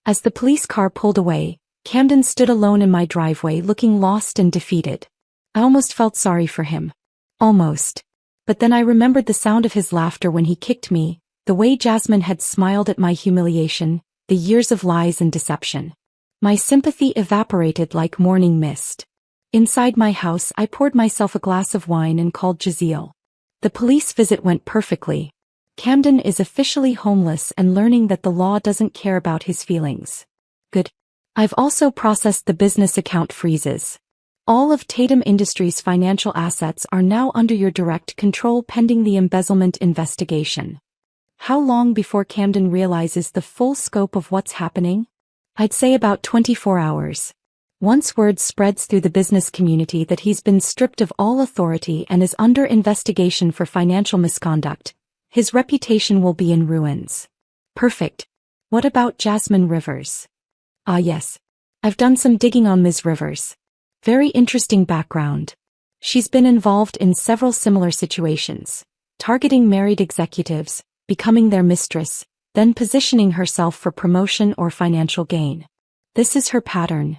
As the police car pulled away, Camden stood alone in my driveway looking lost and defeated. I almost felt sorry for him. Almost. But then I remembered the sound of his laughter when he kicked me, the way Jasmine had smiled at my humiliation, the years of lies and deception. My sympathy evaporated like morning mist. Inside my house, I poured myself a glass of wine and called Jaziel. The police visit went perfectly. Camden is officially homeless and learning that the law doesn't care about his feelings. Good. I've also processed the business account freezes. All of Tatum Industries' financial assets are now under your direct control pending the embezzlement investigation. How long before Camden realizes the full scope of what's happening? I'd say about 24 hours. Once word spreads through the business community that he's been stripped of all authority and is under investigation for financial misconduct, his reputation will be in ruins. Perfect. What about Jasmine Rivers? Ah yes. I've done some digging on Ms. Rivers. Very interesting background. She's been involved in several similar situations, targeting married executives, becoming their mistress, then positioning herself for promotion or financial gain. This is her pattern.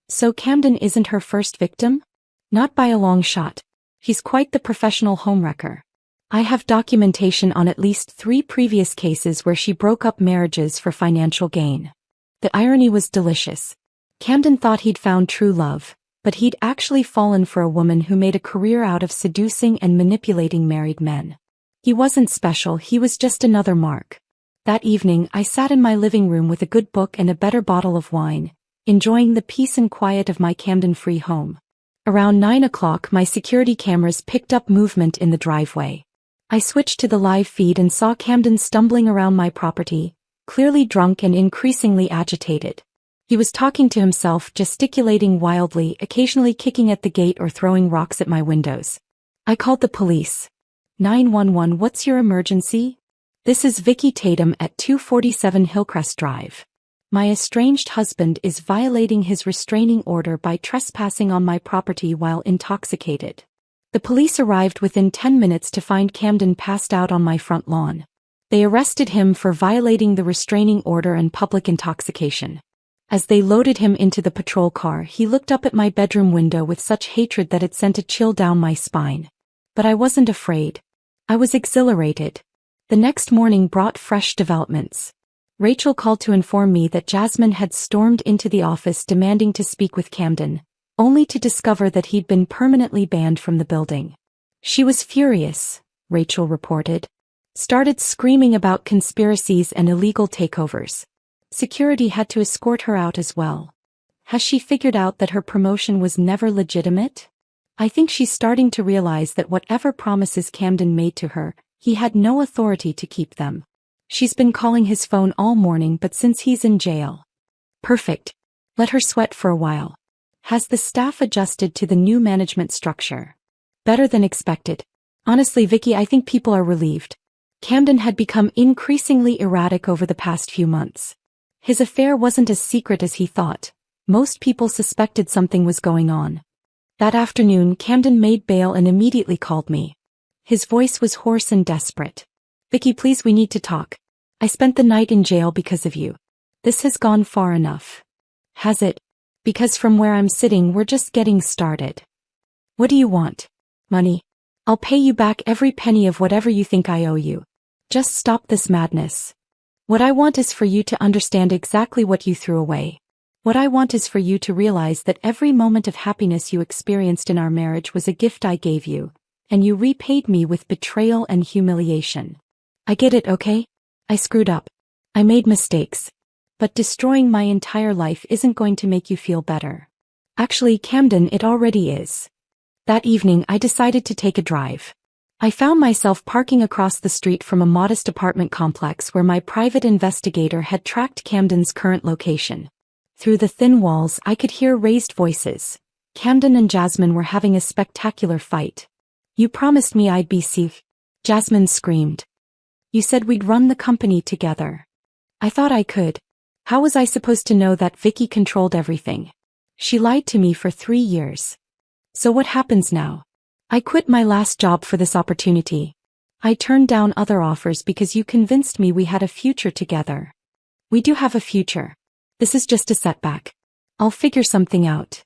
So Camden isn't her first victim? Not by a long shot. He's quite the professional homewrecker. I have documentation on at least 3 previous cases where she broke up marriages for financial gain. The irony was delicious. Camden thought he'd found true love, but he'd actually fallen for a woman who made a career out of seducing and manipulating married men. He wasn't special, he was just another Mark. That evening I sat in my living room with a good book and a better bottle of wine, enjoying the peace and quiet of my Camden-free home. Around 9 o'clock my security cameras picked up movement in the driveway. I switched to the live feed and saw Camden stumbling around my property, clearly drunk and increasingly agitated. He was talking to himself, gesticulating wildly, occasionally kicking at the gate or throwing rocks at my windows. I called the police. 911, what's your emergency? This is Vicky Tatum at 247 Hillcrest Drive. My estranged husband is violating his restraining order by trespassing on my property while intoxicated. The police arrived within 10 minutes to find Camden passed out on my front lawn. They arrested him for violating the restraining order and public intoxication. As they loaded him into the patrol car, he looked up at my bedroom window with such hatred that it sent a chill down my spine. But I wasn't afraid. I was exhilarated. The next morning brought fresh developments. Rachel called to inform me that Jasmine had stormed into the office demanding to speak with Camden, only to discover that he'd been permanently banned from the building. She was furious, Rachel reported. Started screaming about conspiracies and illegal takeovers. Security had to escort her out as well. Has she figured out that her promotion was never legitimate? I think she's starting to realize that whatever promises Camden made to her, he had no authority to keep them. She's been calling his phone all morning, but since he's in jail. Perfect. Let her sweat for a while. Has the staff adjusted to the new management structure? Better than expected. Honestly, Vicky, I think people are relieved. Camden had become increasingly erratic over the past few months. His affair wasn't as secret as he thought. Most people suspected something was going on. That afternoon, Camden made bail and immediately called me. His voice was hoarse and desperate. Vicky, please, we need to talk. I spent the night in jail because of you. This has gone far enough. Has it? Because from where I'm sitting, we're just getting started. What do you want? Money. I'll pay you back every penny of whatever you think I owe you. Just stop this madness. What I want is for you to understand exactly what you threw away. What I want is for you to realize that every moment of happiness you experienced in our marriage was a gift I gave you, and you repaid me with betrayal and humiliation. I get it, okay? I screwed up. I made mistakes. But destroying my entire life isn't going to make you feel better. Actually, Camden, it already is. That evening I decided to take a drive. I found myself parking across the street from a modest apartment complex where my private investigator had tracked Camden's current location. Through the thin walls I could hear raised voices. Camden and Jasmine were having a spectacular fight. You promised me I'd be safe. Jasmine screamed. You said we'd run the company together. I thought I could. How was I supposed to know that Vicky controlled everything? She lied to me for 3 years. So what happens now? I quit my last job for this opportunity. I turned down other offers because you convinced me we had a future together. We do have a future. This is just a setback. I'll figure something out.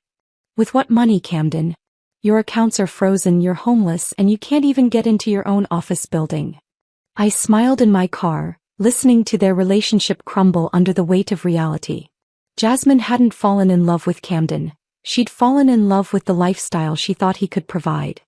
With what money, Camden? Your accounts are frozen, you're homeless, and you can't even get into your own office building. I smiled in my car, listening to their relationship crumble under the weight of reality. Jasmine hadn't fallen in love with Camden. She'd fallen in love with the lifestyle she thought he could provide.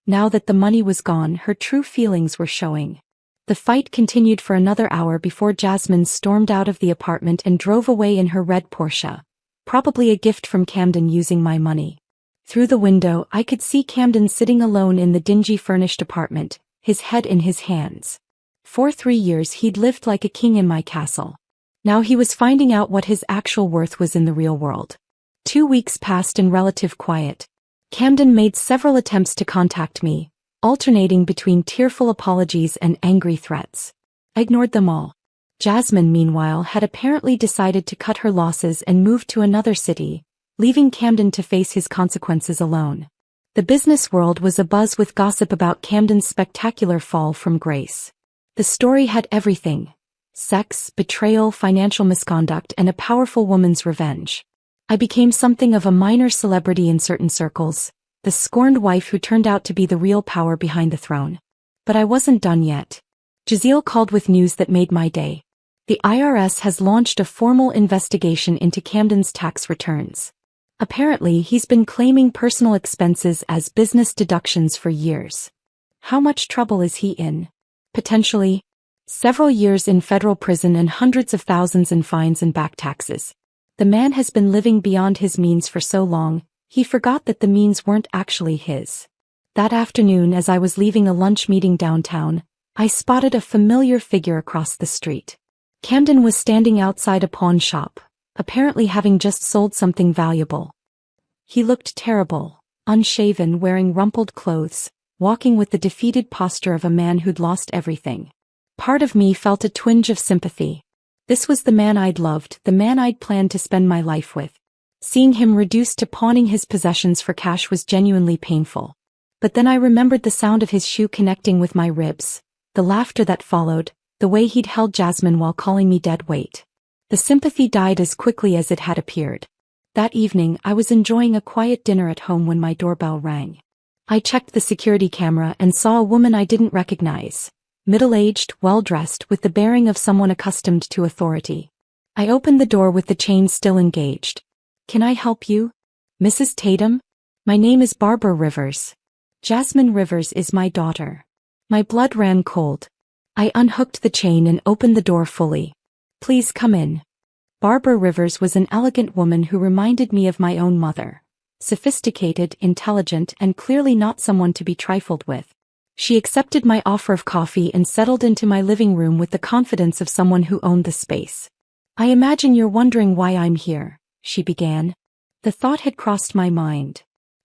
Now that the money was gone, her true feelings were showing. The fight continued for another hour before Jasmine stormed out of the apartment and drove away in her red Porsche, probably a gift from Camden using my money. Through the window, I could see Camden sitting alone in the dingy furnished apartment, his head in his hands. For 3 years he'd lived like a king in my castle. Now he was finding out what his actual worth was in the real world. 2 weeks passed in relative quiet. Camden made several attempts to contact me, alternating between tearful apologies and angry threats. I ignored them all. Jasmine, meanwhile, had apparently decided to cut her losses and move to another city, leaving Camden to face his consequences alone. The business world was abuzz with gossip about Camden's spectacular fall from grace. The story had everything: sex, betrayal, financial misconduct, and a powerful woman's revenge. I became something of a minor celebrity in certain circles, the scorned wife who turned out to be the real power behind the throne. But I wasn't done yet. Giselle called with news that made my day. The IRS has launched a formal investigation into Camden's tax returns. Apparently, he's been claiming personal expenses as business deductions for years. How much trouble is he in? Potentially several years in federal prison and hundreds of thousands in fines and back taxes. The man has been living beyond his means for so long, he forgot that the means weren't actually his. That afternoon, as I was leaving a lunch meeting downtown, I spotted a familiar figure across the street. Camden was standing outside a pawn shop, apparently having just sold something valuable. He looked terrible, unshaven, wearing rumpled clothes, walking with the defeated posture of a man who'd lost everything. Part of me felt a twinge of sympathy. This was the man I'd loved, the man I'd planned to spend my life with. Seeing him reduced to pawning his possessions for cash was genuinely painful. But then I remembered the sound of his shoe connecting with my ribs, the laughter that followed, the way he'd held Jasmine while calling me dead weight. The sympathy died as quickly as it had appeared. That evening, I was enjoying a quiet dinner at home when my doorbell rang. I checked the security camera and saw a woman I didn't recognize, middle-aged, well-dressed, with the bearing of someone accustomed to authority. I opened the door with the chain still engaged. "Can I help you, Mrs. Tatum? My name is Barbara Rivers. Jasmine Rivers is my daughter." My blood ran cold. I unhooked the chain and opened the door fully. "Please come in." Barbara Rivers was an elegant woman who reminded me of my own mother. Sophisticated, intelligent, and clearly not someone to be trifled with. She accepted my offer of coffee and settled into my living room with the confidence of someone who owned the space. "I imagine you're wondering why I'm here," she began. The thought had crossed my mind.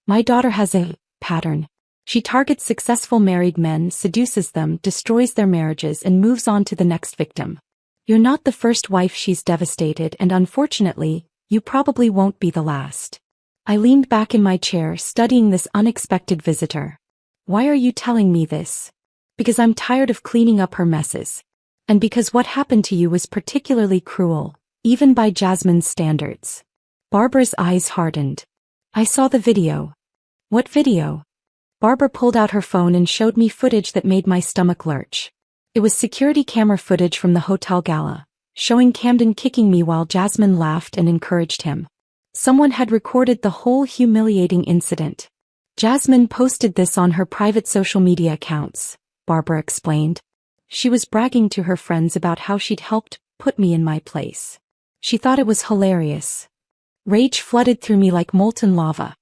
"My daughter has a pattern. She targets successful married men, seduces them, destroys their marriages, and moves on to the next victim. You're not the first wife she's devastated, and unfortunately, you probably won't be the last." I leaned back in my chair, studying this unexpected visitor. "Why are you telling me this?" "Because I'm tired of cleaning up her messes. And because what happened to you was particularly cruel, even by Jasmine's standards." Barbara's eyes hardened. "I saw the video." "What video?" Barbara pulled out her phone and showed me footage that made my stomach lurch. It was security camera footage from the hotel gala, showing Camden kicking me while Jasmine laughed and encouraged him. Someone had recorded the whole humiliating incident. "Jasmine posted this on her private social media accounts," Barbara explained. "She was bragging to her friends about how she'd helped put me in my place. She thought it was hilarious." Rage flooded through me like molten lava.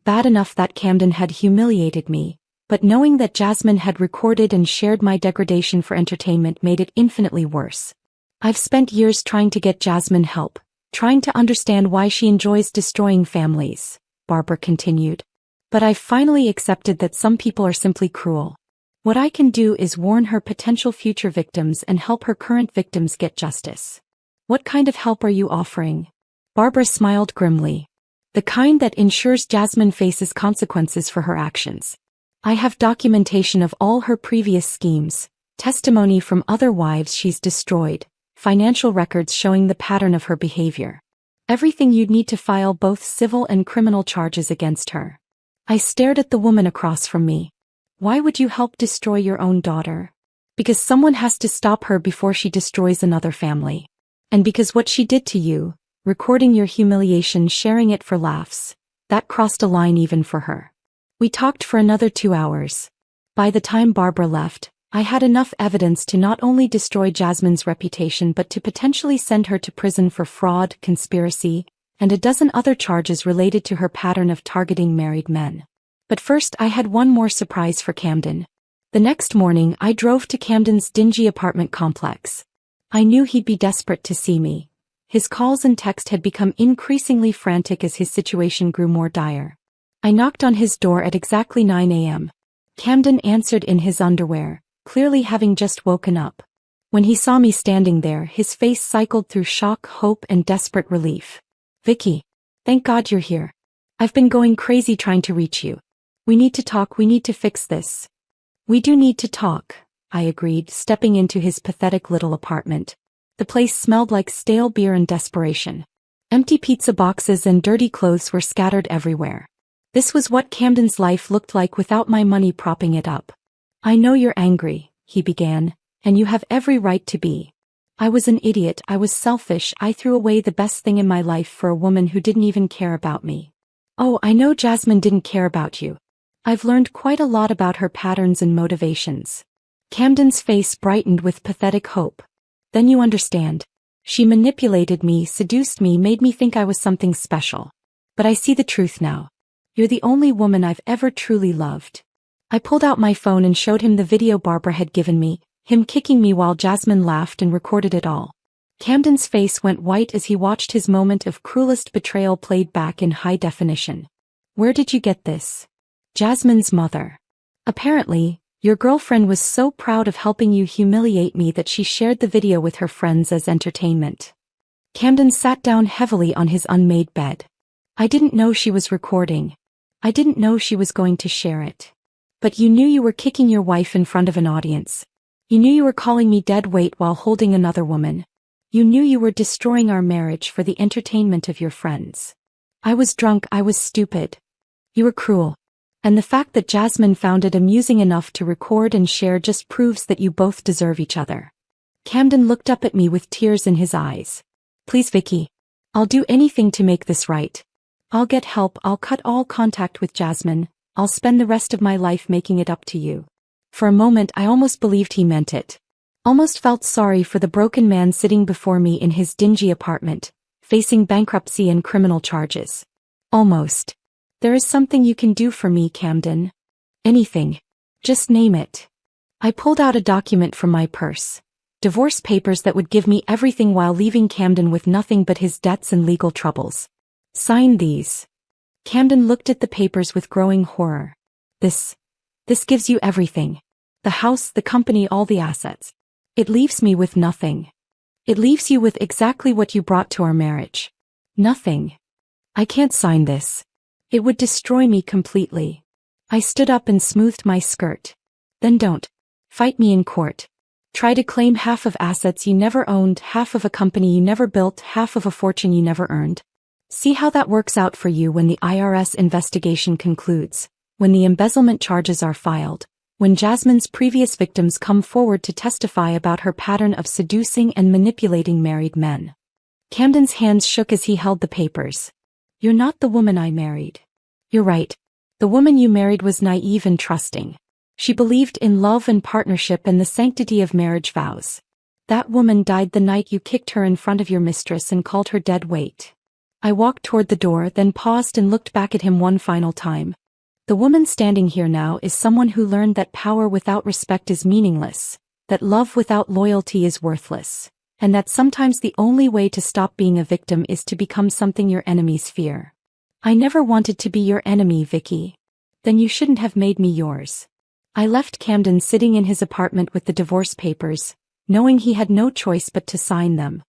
Bad enough that Camden had humiliated me, but knowing that Jasmine had recorded and shared my degradation for entertainment made it infinitely worse. "I've spent years trying to get Jasmine help, trying to understand why she enjoys destroying families," Barbara continued. "But I've finally accepted that some people are simply cruel. What I can do is warn her potential future victims and help her current victims get justice." "What kind of help are you offering?" Barbara smiled grimly. "The kind that ensures Jasmine faces consequences for her actions. I have documentation of all her previous schemes, testimony from other wives she's destroyed, financial records showing the pattern of her behavior. Everything you'd need to file both civil and criminal charges against her." I stared at the woman across from me. "Why would you help destroy your own daughter?" "Because someone has to stop her before she destroys another family. And because what she did to you, recording your humiliation, sharing it for laughs, that crossed a line even for her." We talked for another 2 hours. By the time Barbara left, I had enough evidence to not only destroy Jasmine's reputation but to potentially send her to prison for fraud, conspiracy, and a dozen other charges related to her pattern of targeting married men. But first I had one more surprise for Camden. The next morning I drove to Camden's dingy apartment complex. I knew he'd be desperate to see me. His calls and text had become increasingly frantic as his situation grew more dire. I knocked on his door at exactly 9 a.m. Camden answered in his underwear, clearly having just woken up. When he saw me standing there, his face cycled through shock, hope, and desperate relief. "Vicky, thank God you're here. I've been going crazy trying to reach you. We need to talk, we need to fix this." "We do need to talk," I agreed, stepping into his pathetic little apartment. The place smelled like stale beer and desperation. Empty pizza boxes and dirty clothes were scattered everywhere. This was what Camden's life looked like without my money propping it up. "I know you're angry," he began, "and you have every right to be." I was an idiot, I was selfish, I threw away the best thing in my life for a woman who didn't even care about me. Oh, I know Jasmine didn't care about you. I've learned quite a lot about her patterns and motivations. Camden's face brightened with pathetic hope. Then you understand. She manipulated me, seduced me, made me think I was something special. But I see the truth now. You're the only woman I've ever truly loved. I pulled out my phone and showed him the video Barbara had given me, him kicking me while Jasmine laughed, and recorded it all. Camden's face went white as he watched his moment of cruelest betrayal played back in high definition. Where did you get this? Jasmine's mother. Apparently, your girlfriend was so proud of helping you humiliate me that she shared the video with her friends as entertainment. Camden sat down heavily on his unmade bed. I didn't know she was recording. I didn't know she was going to share it. But you knew you were kicking your wife in front of an audience. You knew you were calling me dead weight while holding another woman. You knew you were destroying our marriage for the entertainment of your friends. I was drunk, I was stupid. You were cruel. And the fact that Jasmine found it amusing enough to record and share just proves that you both deserve each other. Camden looked up at me with tears in his eyes. Please, Vicky. I'll do anything to make this right. I'll get help, I'll cut all contact with Jasmine, I'll spend the rest of my life making it up to you. For a moment I almost believed he meant it. Almost felt sorry for the broken man sitting before me in his dingy apartment, facing bankruptcy and criminal charges. Almost. There is something you can do for me, Camden. Anything. Just name it. I pulled out a document from my purse. Divorce papers that would give me everything while leaving Camden with nothing but his debts and legal troubles. Sign these. Camden looked at the papers with growing horror. This gives you everything. The house, the company, all the assets. It leaves me with nothing. It leaves you with exactly what you brought to our marriage. Nothing. I can't sign this. It would destroy me completely. I stood up and smoothed my skirt. Then don't. Fight me in court. Try to claim half of assets you never owned, half of a company you never built, half of a fortune you never earned. See how that works out for you when the IRS investigation concludes, when the embezzlement charges are filed, when Jasmine's previous victims come forward to testify about her pattern of seducing and manipulating married men. Camden's hands shook as he held the papers. You're not the woman I married. You're right. The woman you married was naive and trusting. She believed in love and partnership and the sanctity of marriage vows. That woman died the night you kicked her in front of your mistress and called her dead weight. I walked toward the door, then paused and looked back at him one final time. The woman standing here now is someone who learned that power without respect is meaningless, that love without loyalty is worthless, and that sometimes the only way to stop being a victim is to become something your enemies fear. I never wanted to be your enemy, Vicky. Then you shouldn't have made me yours. I left Camden sitting in his apartment with the divorce papers, knowing he had no choice but to sign them.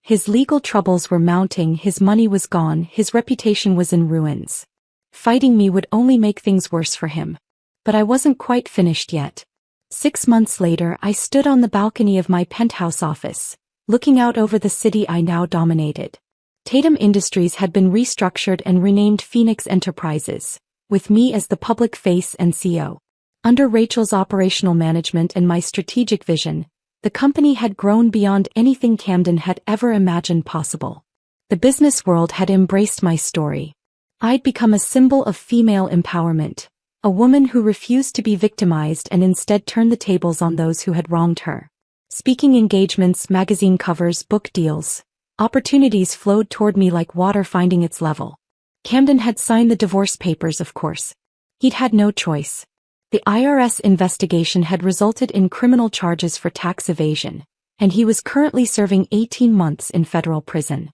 His legal troubles were mounting, his money was gone, his reputation was in ruins. Fighting me would only make things worse for him. But I wasn't quite finished yet. 6 months later, I stood on the balcony of my penthouse office, looking out over the city I now dominated. Tatum Industries had been restructured and renamed Phoenix Enterprises, with me as the public face and CEO. Under Rachel's operational management and my strategic vision, the company had grown beyond anything Camden had ever imagined possible. The business world had embraced my story. I'd become a symbol of female empowerment, a woman who refused to be victimized and instead turned the tables on those who had wronged her. Speaking engagements, magazine covers, book deals. Opportunities flowed toward me like water finding its level. Camden had signed the divorce papers, of course. He'd had no choice. The IRS investigation had resulted in criminal charges for tax evasion, and he was currently serving 18 months in federal prison.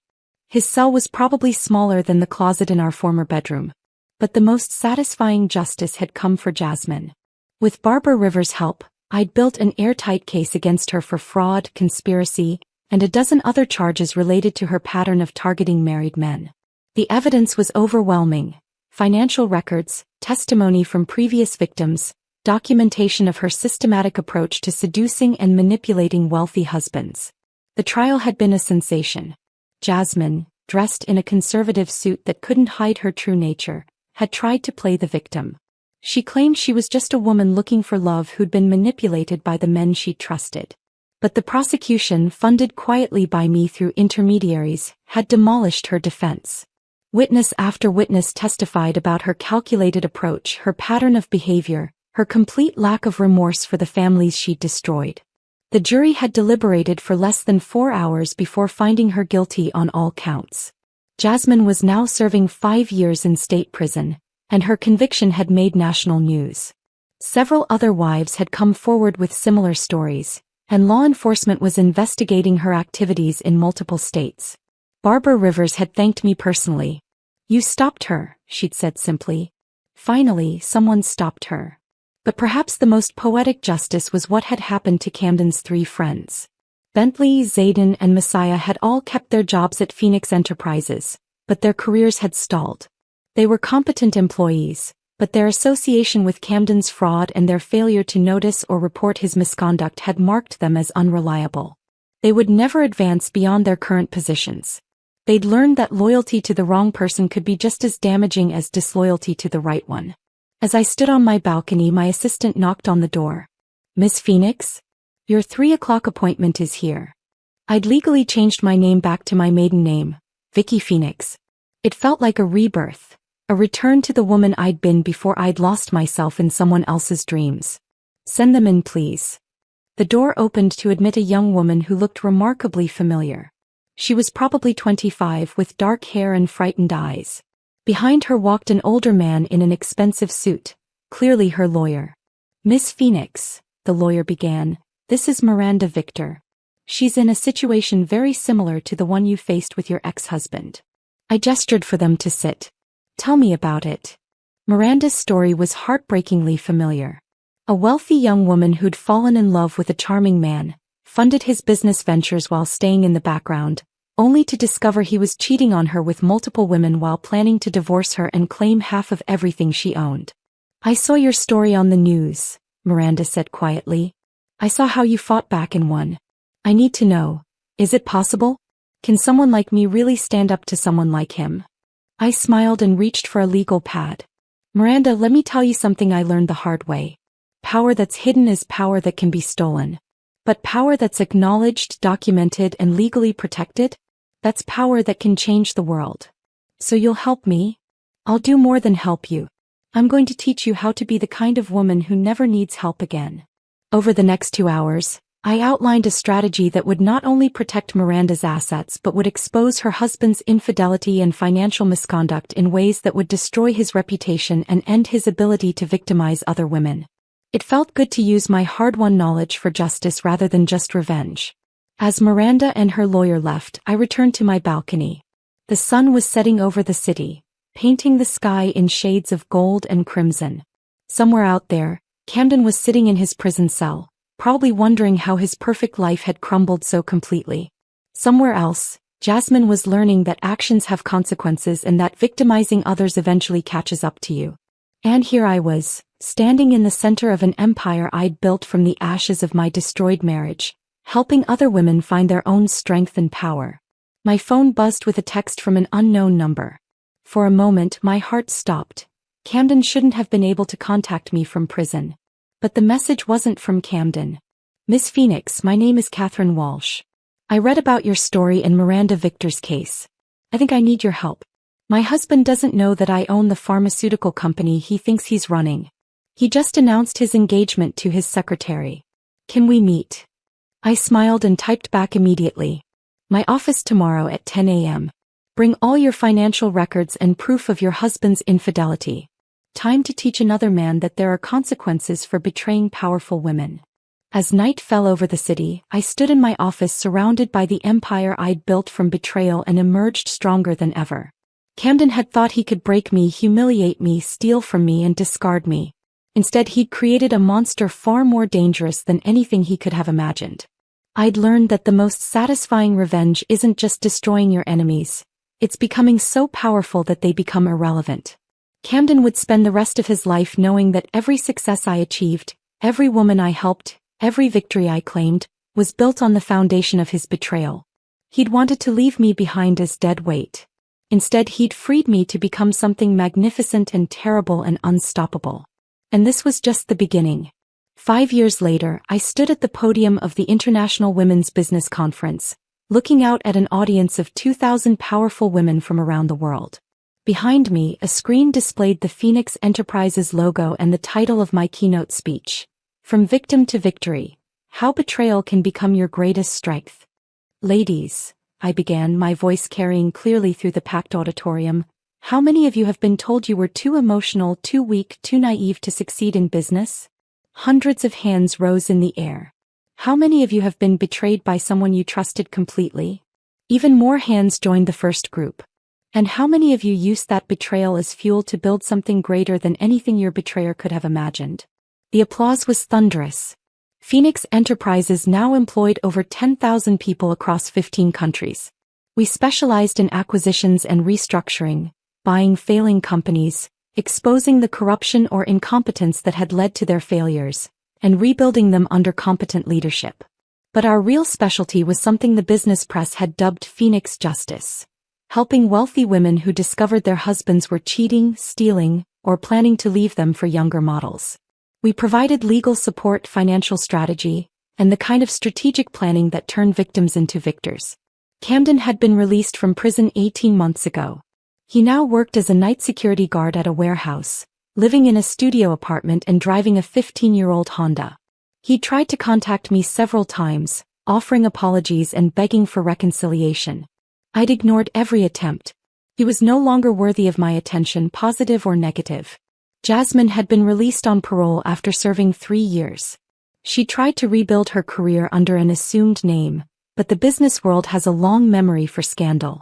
His cell was probably smaller than the closet in our former bedroom. But the most satisfying justice had come for Jasmine. With Barbara Rivers' help, I'd built an airtight case against her for fraud, conspiracy, and a dozen other charges related to her pattern of targeting married men. The evidence was overwhelming. Financial records, testimony from previous victims, documentation of her systematic approach to seducing and manipulating wealthy husbands. The trial had been a sensation. Jasmine, dressed in a conservative suit that couldn't hide her true nature, had tried to play the victim. She claimed she was just a woman looking for love who'd been manipulated by the men she trusted. But the prosecution, funded quietly by me through intermediaries, had demolished her defense. Witness after witness testified about her calculated approach, her pattern of behavior, her complete lack of remorse for the families she'd destroyed. The jury had deliberated for less than 4 hours before finding her guilty on all counts. Jasmine was now serving 5 years in state prison, and her conviction had made national news. Several other wives had come forward with similar stories, and law enforcement was investigating her activities in multiple states. Barbara Rivers had thanked me personally. "You stopped her," she'd said simply. Finally, someone stopped her. But perhaps the most poetic justice was what had happened to Camden's 3 friends. Bentley, Zayden, and Messiah had all kept their jobs at Phoenix Enterprises, but their careers had stalled. They were competent employees, but their association with Camden's fraud and their failure to notice or report his misconduct had marked them as unreliable. They would never advance beyond their current positions. They'd learned that loyalty to the wrong person could be just as damaging as disloyalty to the right one. As I stood on my balcony, my assistant knocked on the door. "Miss Phoenix? Your 3 o'clock appointment is here." I'd legally changed my name back to my maiden name, Vicky Phoenix. It felt like a rebirth, a return to the woman I'd been before I'd lost myself in someone else's dreams. "Send them in, please." The door opened to admit a young woman who looked remarkably familiar. She was probably 25, with dark hair and frightened eyes. Behind her walked an older man in an expensive suit, clearly her lawyer. "Miss Phoenix," the lawyer began, "this is Miranda Victor. She's in a situation very similar to the one you faced with your ex-husband." I gestured for them to sit. "Tell me about it." Miranda's story was heartbreakingly familiar. A wealthy young woman who'd fallen in love with a charming man, funded his business ventures while staying in the background, only to discover he was cheating on her with multiple women while planning to divorce her and claim half of everything she owned. "I saw your story on the news," Miranda said quietly. "I saw how you fought back and won. I need to know, is it possible? Can someone like me really stand up to someone like him?" I smiled and reached for a legal pad. "Miranda, let me tell you something I learned the hard way. Power that's hidden is power that can be stolen. But power that's acknowledged, documented, and legally protected? That's power that can change the world. So you'll help me?" "I'll do more than help you. I'm going to teach you how to be the kind of woman who never needs help again." Over the next 2 hours, I outlined a strategy that would not only protect Miranda's assets but would expose her husband's infidelity and financial misconduct in ways that would destroy his reputation and end his ability to victimize other women. It felt good to use my hard-won knowledge for justice rather than just revenge. As Miranda and her lawyer left, I returned to my balcony. The sun was setting over the city, painting the sky in shades of gold and crimson. Somewhere out there, Camden was sitting in his prison cell, probably wondering how his perfect life had crumbled so completely. Somewhere else, Jasmine was learning that actions have consequences and that victimizing others eventually catches up to you. And here I was, standing in the center of an empire I'd built from the ashes of my destroyed marriage, helping other women find their own strength and power. My phone buzzed with a text from an unknown number. For a moment, my heart stopped. Camden shouldn't have been able to contact me from prison. But the message wasn't from Camden. "Miss Phoenix, my name is Catherine Walsh. I read about your story in Miranda Victor's case. I think I need your help. My husband doesn't know that I own the pharmaceutical company he thinks he's running. He just announced his engagement to his secretary. Can we meet?" I smiled and typed back immediately. "My office tomorrow at 10 a.m. Bring all your financial records and proof of your husband's infidelity. Time to teach another man that there are consequences for betraying powerful women." As night fell over the city, I stood in my office surrounded by the empire I'd built from betrayal and emerged stronger than ever. Camden had thought he could break me, humiliate me, steal from me, and discard me. Instead, he'd created a monster far more dangerous than anything he could have imagined. I'd learned that the most satisfying revenge isn't just destroying your enemies. It's becoming so powerful that they become irrelevant. Camden would spend the rest of his life knowing that every success I achieved, every woman I helped, every victory I claimed, was built on the foundation of his betrayal. He'd wanted to leave me behind as dead weight. Instead, he'd freed me to become something magnificent and terrible and unstoppable. And this was just the beginning. 5 years later, I stood at the podium of the International Women's Business Conference, looking out at an audience of 2,000 powerful women from around the world. Behind me, a screen displayed the Phoenix Enterprises logo and the title of my keynote speech. From Victim to Victory: How Betrayal Can Become Your Greatest Strength. Ladies, I began, my voice carrying clearly through the packed auditorium, how many of you have been told you were too emotional, too weak, too naive to succeed in business? Hundreds of hands rose in the air. How many of you have been betrayed by someone you trusted completely? Even more hands joined the first group. And how many of you used that betrayal as fuel to build something greater than anything your betrayer could have imagined? The applause was thunderous. Phoenix Enterprises now employed over 10,000 people across 15 countries. We specialized in acquisitions and restructuring, buying failing companies, exposing the corruption or incompetence that had led to their failures, and rebuilding them under competent leadership. But our real specialty was something the business press had dubbed Phoenix Justice. Helping wealthy women who discovered their husbands were cheating, stealing, or planning to leave them for younger models. We provided legal support, financial strategy, and the kind of strategic planning that turned victims into victors. Camden had been released from prison 18 months ago. He now worked as a night security guard at a warehouse, living in a studio apartment and driving a 15-year-old Honda. He tried to contact me several times, offering apologies and begging for reconciliation. I'd ignored every attempt. He was no longer worthy of my attention, positive or negative. Jasmine had been released on parole after serving 3 years. She tried to rebuild her career under an assumed name, but the business world has a long memory for scandal.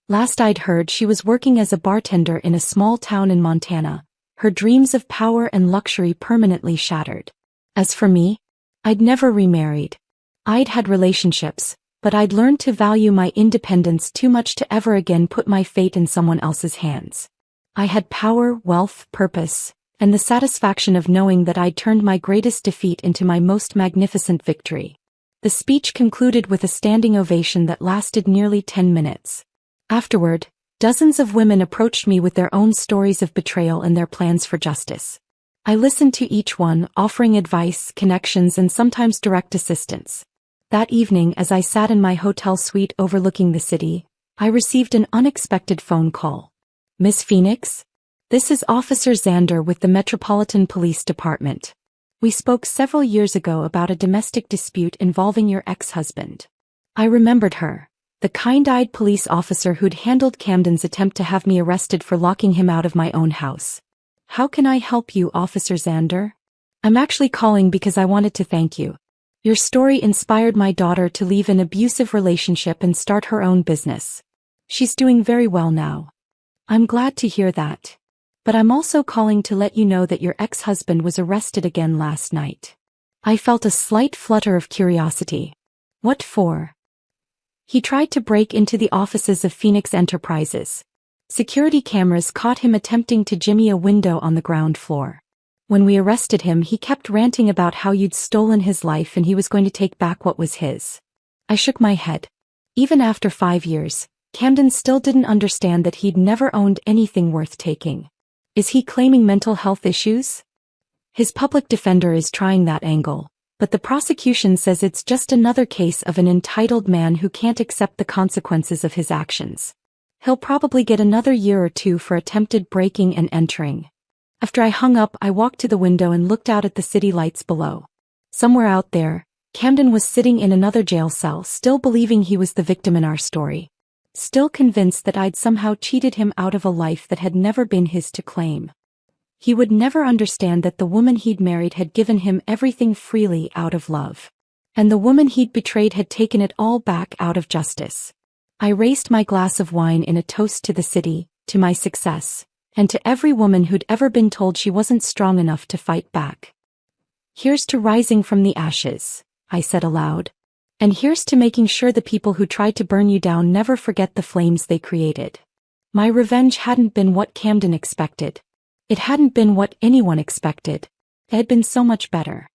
Last I'd heard, she was working as a bartender in a small town in Montana, her dreams of power and luxury permanently shattered. As for me, I'd never remarried. I'd had relationships, but I'd learned to value my independence too much to ever again put my fate in someone else's hands. I had power, wealth, purpose, and the satisfaction of knowing that I'd turned my greatest defeat into my most magnificent victory. The speech concluded with a standing ovation that lasted nearly 10 minutes. Afterward, dozens of women approached me with their own stories of betrayal and their plans for justice. I listened to each one, offering advice, connections, and sometimes direct assistance. That evening, as I sat in my hotel suite overlooking the city, I received an unexpected phone call. "Miss Phoenix? This is Officer Xander with the Metropolitan Police Department. We spoke several years ago about a domestic dispute involving your ex-husband." I remembered her, the kind-eyed police officer who'd handled Camden's attempt to have me arrested for locking him out of my own house. "How can I help you, Officer Xander?" "I'm actually calling because I wanted to thank you. Your story inspired my daughter to leave an abusive relationship and start her own business. She's doing very well now." "I'm glad to hear that. But I'm also calling to let you know that your ex-husband was arrested again last night." I felt a slight flutter of curiosity. "What for?" "He tried to break into the offices of Phoenix Enterprises. Security cameras caught him attempting to jimmy a window on the ground floor. When we arrested him, he kept ranting about how you'd stolen his life and he was going to take back what was his." I shook my head. Even after 5 years, Camden still didn't understand that he'd never owned anything worth taking. Is he claiming mental health issues? His public defender is trying that angle, but the prosecution says it's just another case of an entitled man who can't accept the consequences of his actions. He'll probably get another year or 2 for attempted breaking and entering. After I hung up, I walked to the window and looked out at the city lights below. Somewhere out there, Camden was sitting in another jail cell, still believing he was the victim in our story. Still convinced that I'd somehow cheated him out of a life that had never been his to claim. He would never understand that the woman he'd married had given him everything freely out of love. And the woman he'd betrayed had taken it all back out of justice. I raised my glass of wine in a toast to the city, to my success, and to every woman who'd ever been told she wasn't strong enough to fight back. "Here's to rising from the ashes," I said aloud. "And here's to making sure the people who tried to burn you down never forget the flames they created." My revenge hadn't been what Camden expected. It hadn't been what anyone expected. It had been so much better.